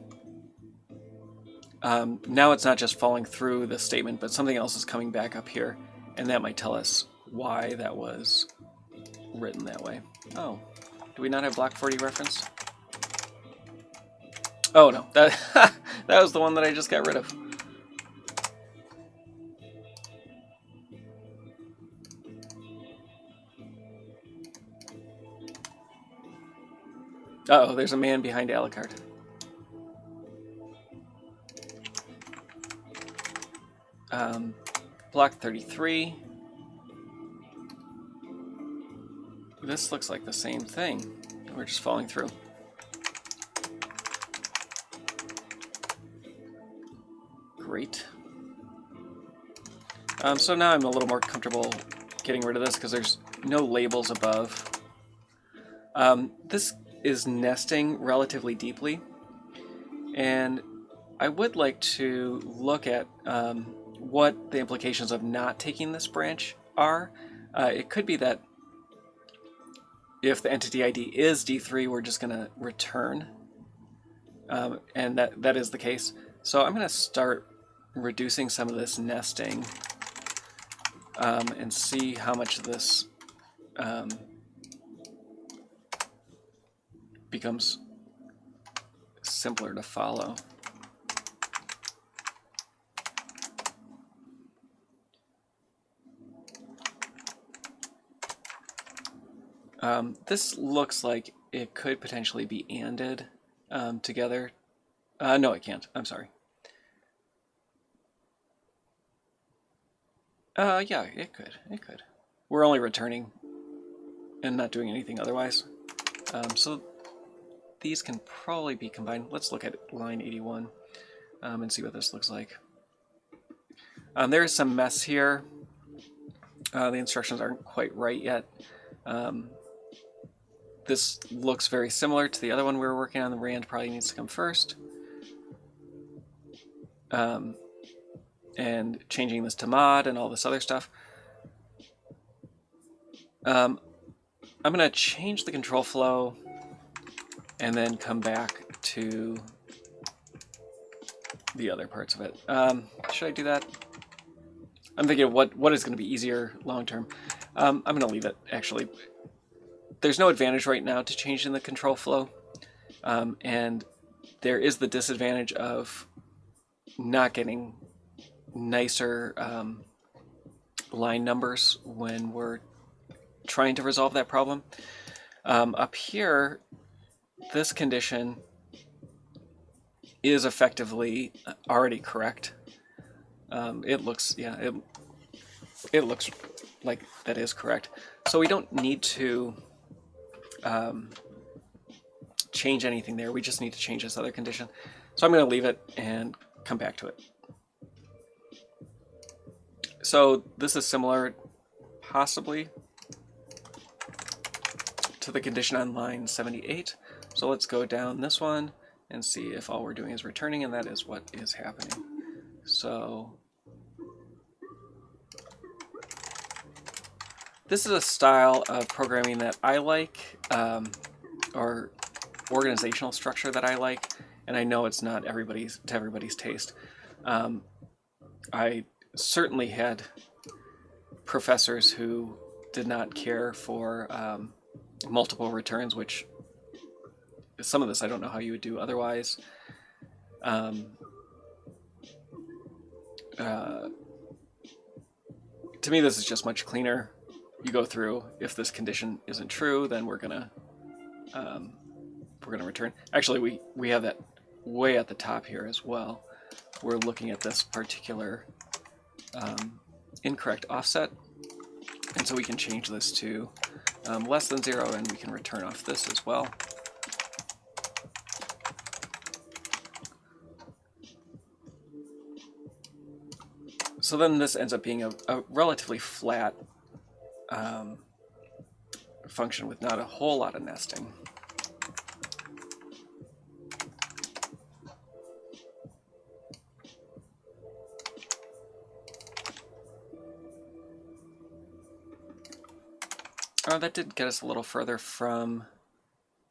Speaker 1: Now it's not just falling through the statement, but something else is coming back up here, and that might tell us why that was written that way. Oh, do we not have block 40 referenced? Oh no, that that was the one that I just got rid of. Uh-oh, there's a man behind Alucard. Block 33. This looks like the same thing. We're just falling through. Great. So now I'm a little more comfortable getting rid of this because there's no labels above. This is nesting relatively deeply, and I would like to look at what the implications of not taking this branch are. It could be that if the entity ID is D3, we're just going to return, and that is the case. So I'm going to start reducing some of this nesting and see how much of this becomes simpler to follow. This looks like it could potentially be ANDed together. No, it can't. I'm sorry. Yeah, it could. It could. We're only returning and not doing anything otherwise. So these can probably be combined. Let's look at line 81 and see what this looks like. There is some mess here. The instructions aren't quite right yet. This looks very similar to the other one we were working on. The rand probably needs to come first. and changing this to mod and all this other stuff. I'm going to change the control flow and then come back to the other parts of it. Should I do that? I'm thinking what is going to be easier long term. I'm going to leave it, actually. There's no advantage right now to changing the control flow, and there is the disadvantage of not getting nicer line numbers when we're trying to resolve that problem. Up here, this condition is effectively already correct. It looks, yeah, it looks like that is correct. So we don't need to change anything there. We just need to change this other condition. So I'm going to leave it and come back to it. So this is similar, possibly, to the condition on line 78. So let's go down this one and see if all we're doing is returning, and that is what is happening. So this is a style of programming that I like, or organizational structure that I like, and I know it's not to everybody's taste. I certainly had professors who did not care for multiple returns, which some of this I don't know how you would do otherwise. To me, this is just much cleaner. You go through. If this condition isn't true, then we're gonna return. Actually, we have that way at the top here as well. We're looking at this particular incorrect offset, and so we can change this to less than 0, and we can return off this as well. So then this ends up being a relatively flat function with not a whole lot of nesting. That did get us a little further from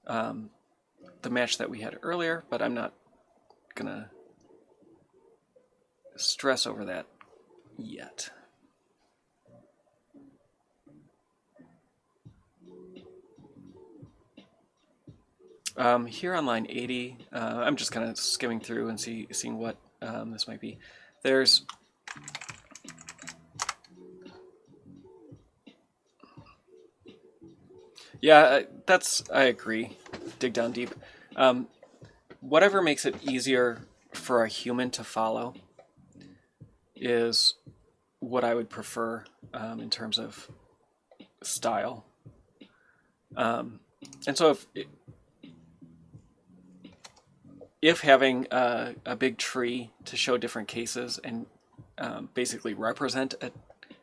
Speaker 1: the match that we had earlier, but I'm not gonna stress over that yet. Here on line 80, I'm just kind of skimming through and seeing what this might be. There's yeah, I agree. Dig down deep. Whatever makes it easier for a human to follow is what I would prefer in terms of style. And so if having a big tree to show different cases and basically represent a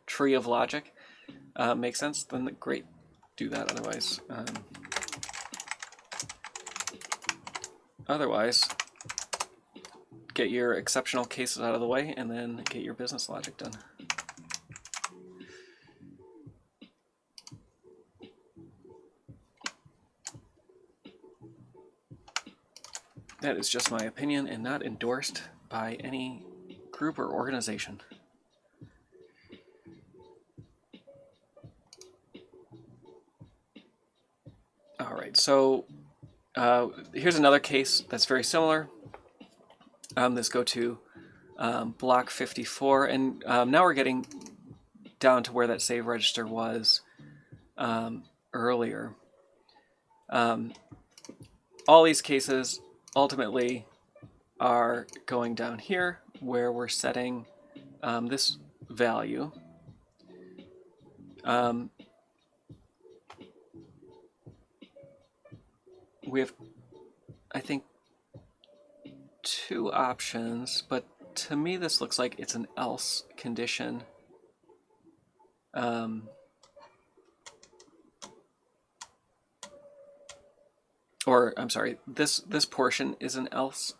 Speaker 1: tree of logic makes sense, then great, do that. Otherwise, get your exceptional cases out of the way and then get your business logic done. That is just my opinion and not endorsed by any group or organization. All right, so here's another case that's very similar. Let's go to block 54, and now we're getting down to where that save register was earlier. All these cases ultimately are going down here where we're setting this value. We have, I think, two options, but to me this looks like it's an else condition. Or I'm sorry, this portion is an else,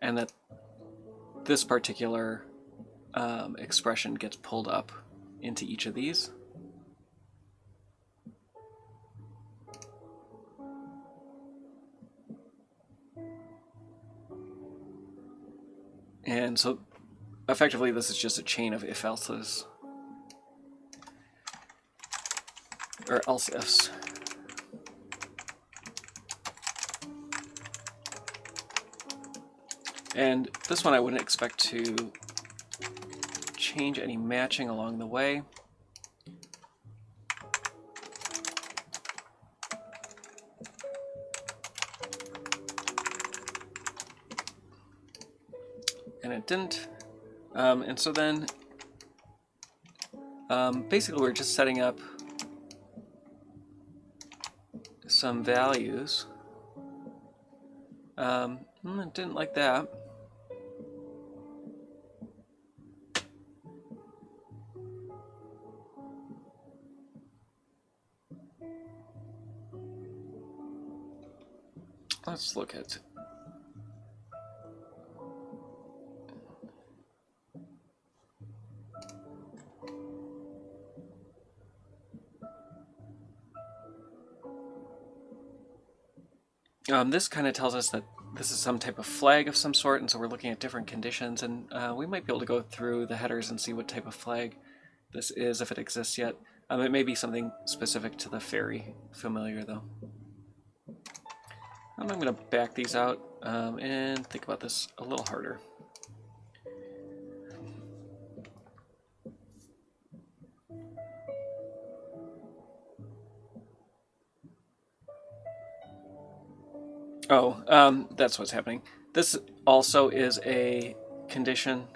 Speaker 1: and that this particular expression gets pulled up into each of these. And so effectively this is just a chain of if-elses, or else-ifs. And this one I wouldn't expect to change any matching along the way. And it didn't. And so then basically we're just setting up some values. It didn't like that. Let's look at this kind of tells us that this is some type of flag of some sort, and so we're looking at different conditions, and we might be able to go through the headers and see what type of flag this is, if it exists yet. It may be something specific to the fairy familiar, though. I'm going to back these out and think about this a little harder. Oh, that's what's happening. This also is a condition.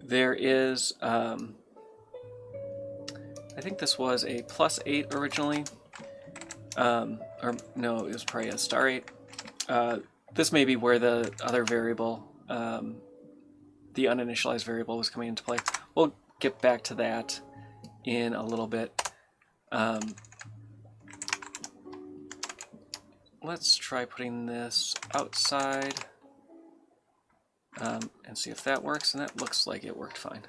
Speaker 1: There is, I think this was a +8 originally, or no, it was probably a *8. This may be where the other variable, the uninitialized variable, was coming into play. We'll get back to that in a little bit. Let's try putting this outside and see if that works, and that looks like it worked fine.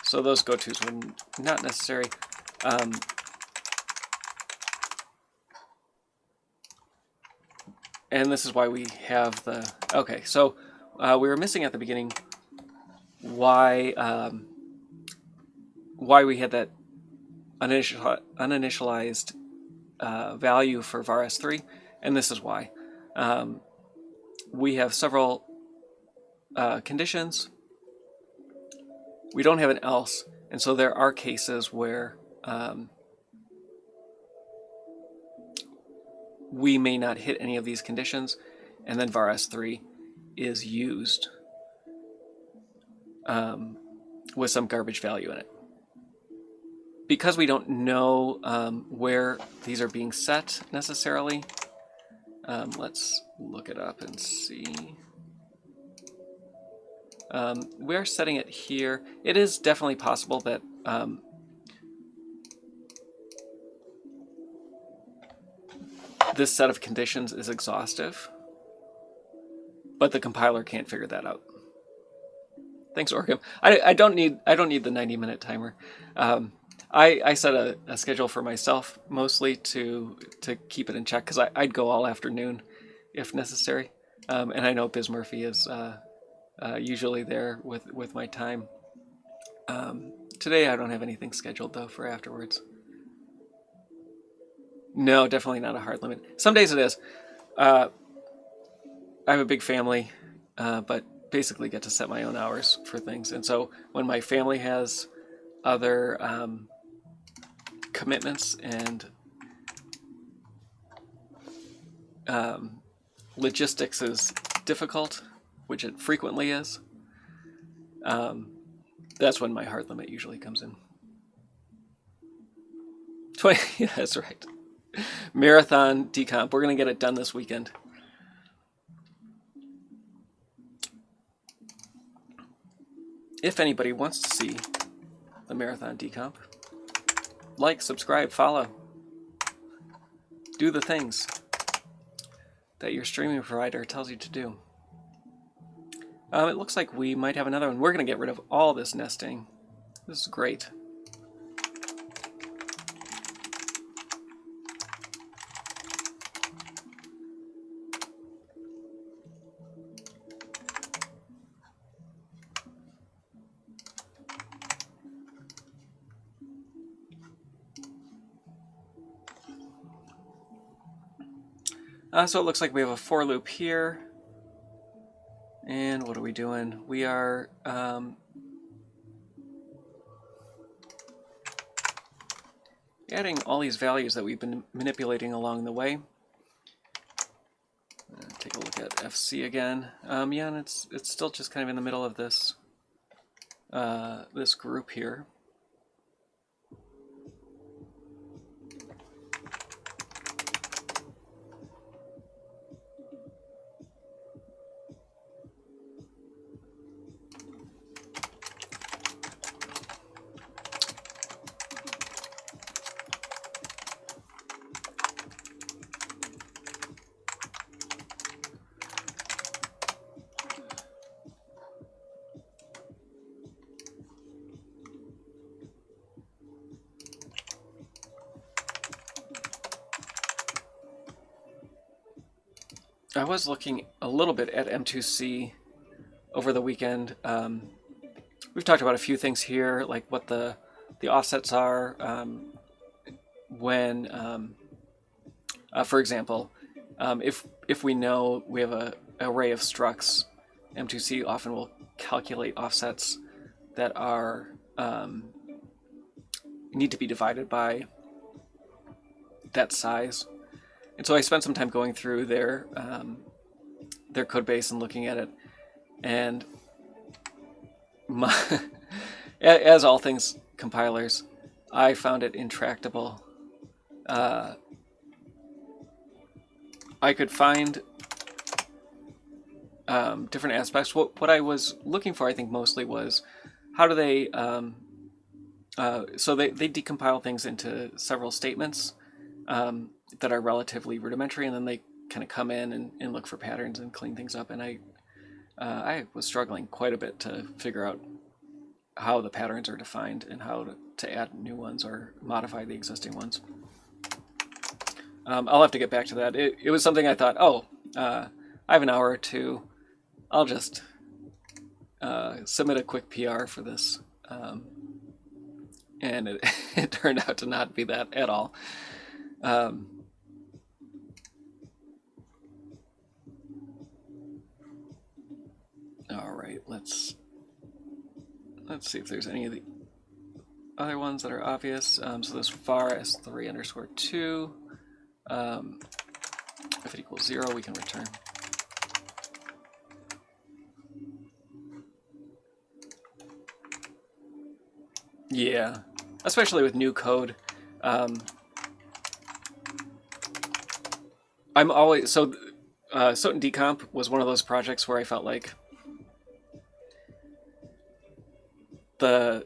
Speaker 1: So those go-tos were not necessary. And this is why we have the... Okay, so we were missing at the beginning why we had that uninitialized value for var s3, and this is why. We have several conditions. We don't have an else, and so there are cases where we may not hit any of these conditions, and then var s3 is used with some garbage value in it. Because we don't know where these are being set necessarily, let's look it up and see. We're setting it here. It is definitely possible that this set of conditions is exhaustive, but the compiler can't figure that out. Thanks, Orcam. I don't need the 90-minute timer. I set a schedule for myself mostly to keep it in check, because I'd go all afternoon if necessary. And I know Biz Murphy is usually there with my time. Today I don't have anything scheduled though for afterwards. No, definitely not a hard limit. Some days it is. I have a big family, but basically get to set my own hours for things. And so when my family has other commitments and logistics is difficult, which it frequently is, that's when my hard limit usually comes in. 20, yeah, that's right. Marathon decomp. We're going to get it done this weekend. If anybody wants to see the marathon decomp, like, subscribe, follow. do the things that your streaming provider tells you to do. It looks like we might have another one. We're going to get rid of all this nesting. This is great. So it looks like we have a for loop here. And what are we doing? We are adding all these values that we've been manipulating along the way. Take a look at FC again. Yeah, and it's still just kind of in the middle of this this group here. I was looking a little bit at M2C over the weekend. We've talked about a few things here, like what the offsets are when, for example, if we know we have an array of structs, M2C often will calculate offsets that are need to be divided by that size. And so I spent some time going through their code base and looking at it, and as all things compilers, I found it intractable. I could find different aspects. What I was looking for, I think, mostly was how do they so they decompile things into several statements that are relatively rudimentary, and then they kind of come in and look for patterns and clean things up. And I was struggling quite a bit to figure out how the patterns are defined and how to add new ones or modify the existing ones. I'll have to get back to that. It was something I thought, I have an hour or two. I'll just submit a quick PR for this. And it turned out to not be that at all. All right, let's see if there's any of the other ones that are obvious. So this var s3_2, if it equals 0, we can return. Yeah, especially with new code. I'm always so Soten Decomp was one of those projects where I felt like the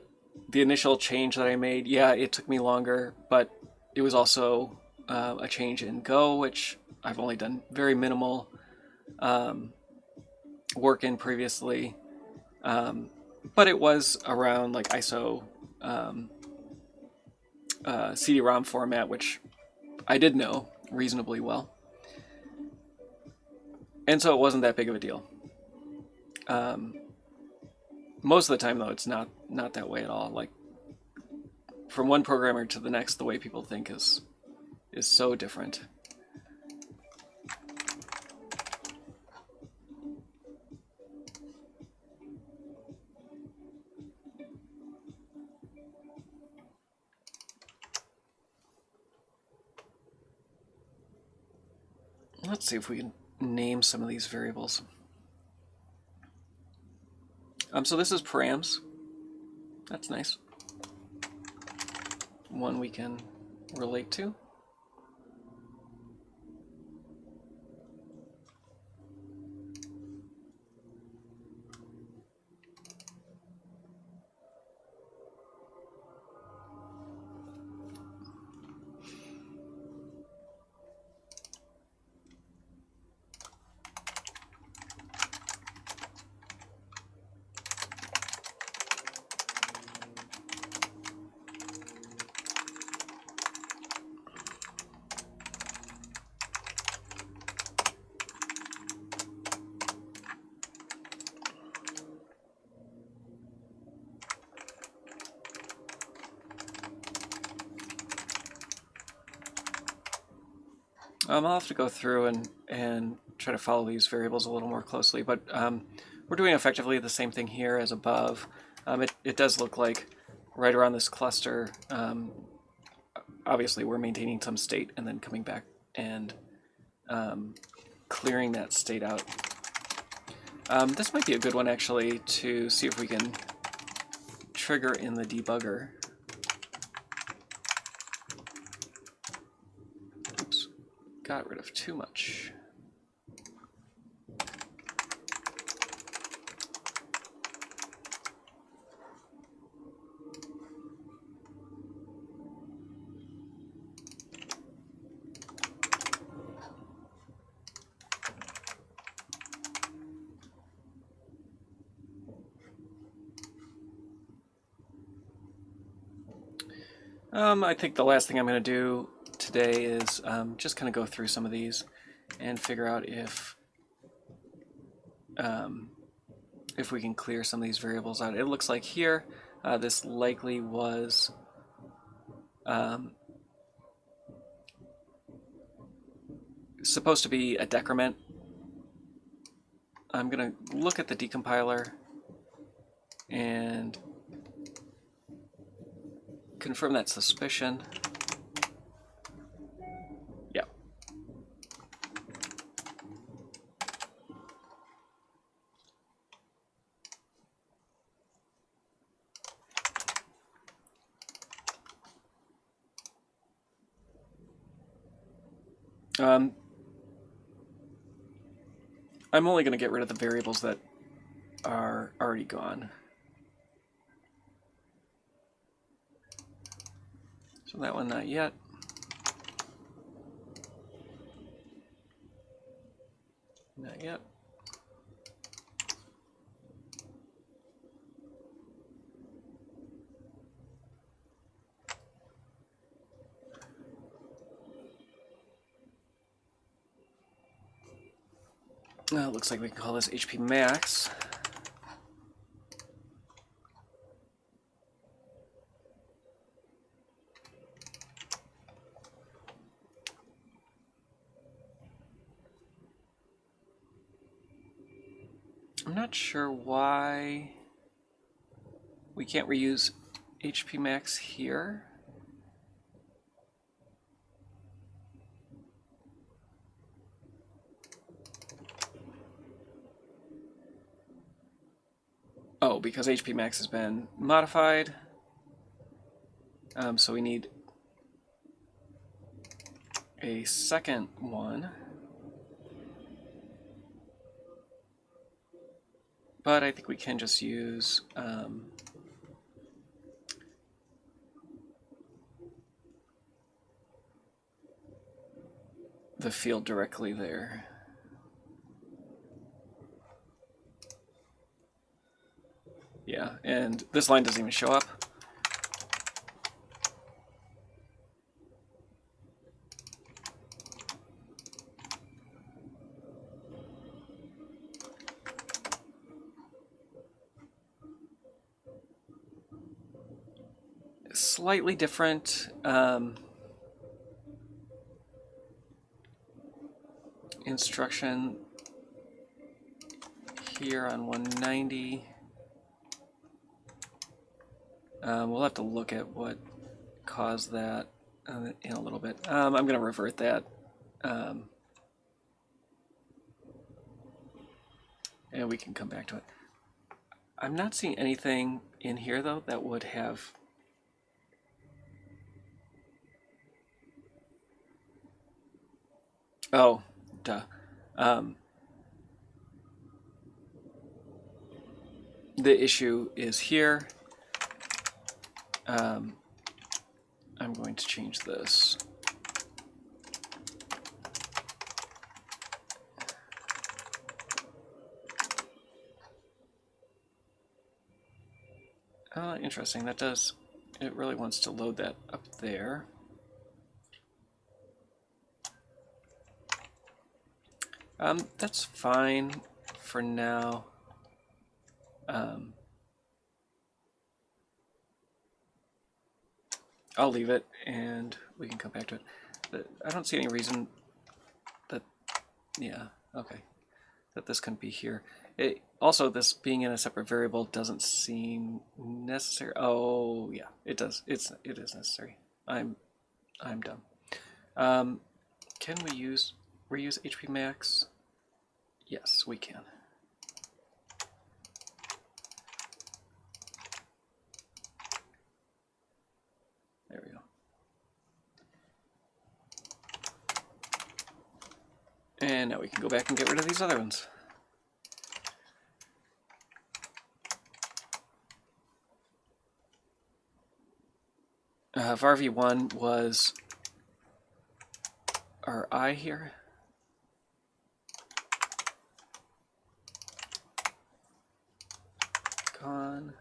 Speaker 1: initial change that I made, yeah, it took me longer, but it was also a change in Go, which I've only done very minimal work in previously. But it was around like ISO CD-ROM format, which I did know reasonably well. And so it wasn't that big of a deal. Most of the time, though, it's not that way at all. Like, from one programmer to the next, the way people think is so different. Let's see if we can name some of these variables. So this is params. That's nice. One we can relate to. I'll have to go through and try to follow these variables a little more closely, but we're doing effectively the same thing here as above. It does look like right around this cluster, obviously we're maintaining some state and then coming back and clearing that state out. This might be a good one actually to see if we can trigger in the debugger. Oops, got rid of too much. I think the last thing I'm going to do today is just kind of go through some of these and figure out if we can clear some of these variables out. It looks like here this likely was supposed to be a decrement. I'm going to look at the decompiler and confirm that suspicion. Yeah. I'm only going to get rid of the variables that are already gone. So that one, not yet. Not yet. Looks like we can call this HP max. I'm not sure why we can't reuse HP max here. Oh, because HP max has been modified. So we need a second one. But I think we can just use the field directly there. Yeah, and this line doesn't even show up. Slightly different instruction here on 190. We'll have to look at what caused that in a little bit. I'm going to revert that. And we can come back to it. I'm not seeing anything in here, though, that would have... Oh, duh. The issue is here. I'm going to change this. Interesting, that does, it really wants to load that up there. That's fine for now. I'll leave it and we can come back to it. But I don't see any reason Yeah, okay. That this can be here. Also, this being in a separate variable doesn't seem necessary. Oh, yeah, it does. It is necessary. I'm dumb. Can we reuse HP max? Yes, we can. There we go. And now we can go back and get rid of these other ones. varv1 was our I here. Gone.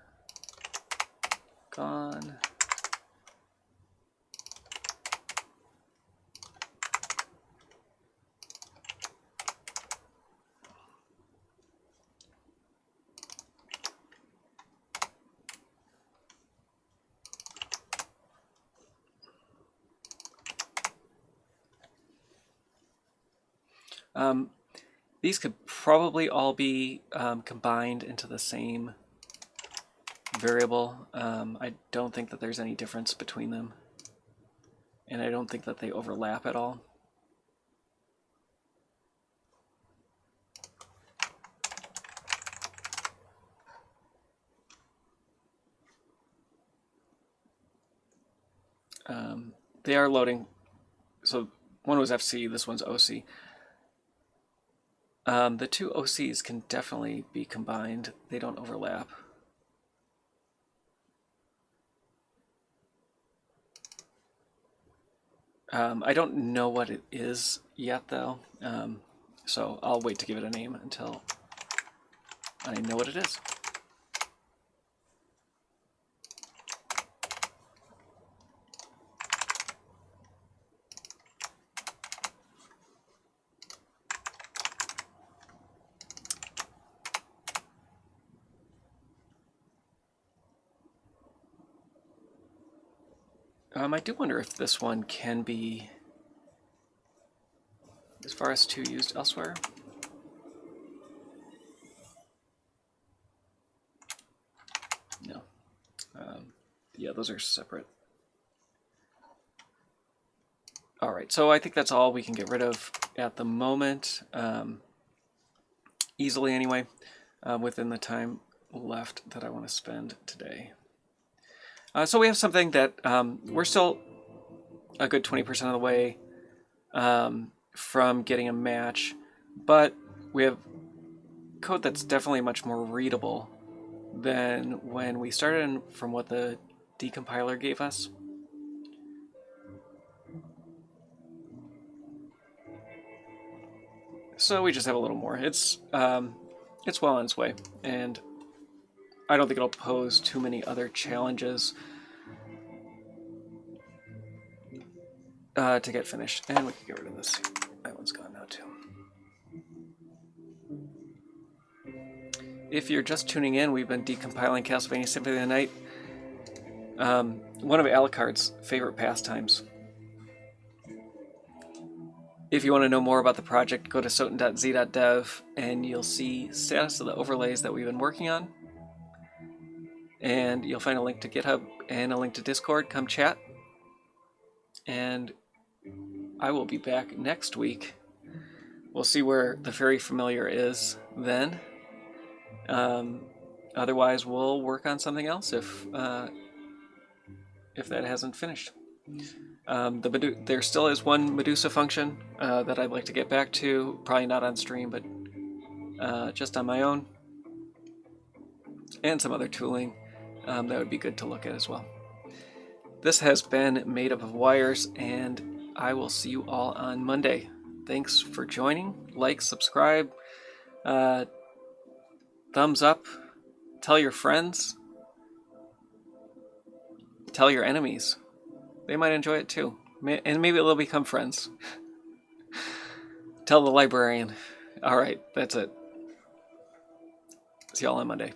Speaker 1: Gone. These could probably all be combined into the same variable. I don't think that there's any difference between them, and I don't think that they overlap at all. They are loading. So one was FC, this one's OC. The two OCs can definitely be combined. They don't overlap. I don't know what it is yet, though, so I'll wait to give it a name until I know what it is. I do wonder if this one can be, as far as 2 used elsewhere. No. Yeah, those are separate. All right, so I think that's all we can get rid of at the moment, easily anyway, within the time left that I want to spend today. So we have something that we're still a good 20% of the way from getting a match, but we have code that's definitely much more readable than when we started and from what the decompiler gave us. So we just have a little more. It's well on its way, and I don't think it'll pose too many other challenges to get finished. And we can get rid of this. That one's gone now too. If you're just tuning in, we've been decompiling Castlevania Symphony of the Night, one of Alucard's favorite pastimes. If you want to know more about the project, go to soten.z.dev and you'll see status of the overlays that we've been working on. And you'll find a link to GitHub and a link to Discord. Come chat. And I will be back next week. We'll see where the Fairy Familiar is then. Otherwise, we'll work on something else if that hasn't finished. There still is one Medusa function that I'd like to get back to. Probably not on stream, but just on my own. And some other tooling that would be good to look at as well. This has been Made Up of Wires, and I will see you all on Monday. Thanks for joining. Like, subscribe, thumbs up, tell your friends, tell your enemies. They might enjoy it too. And maybe they'll become friends. Tell the librarian. All right, that's it. See y'all on Monday.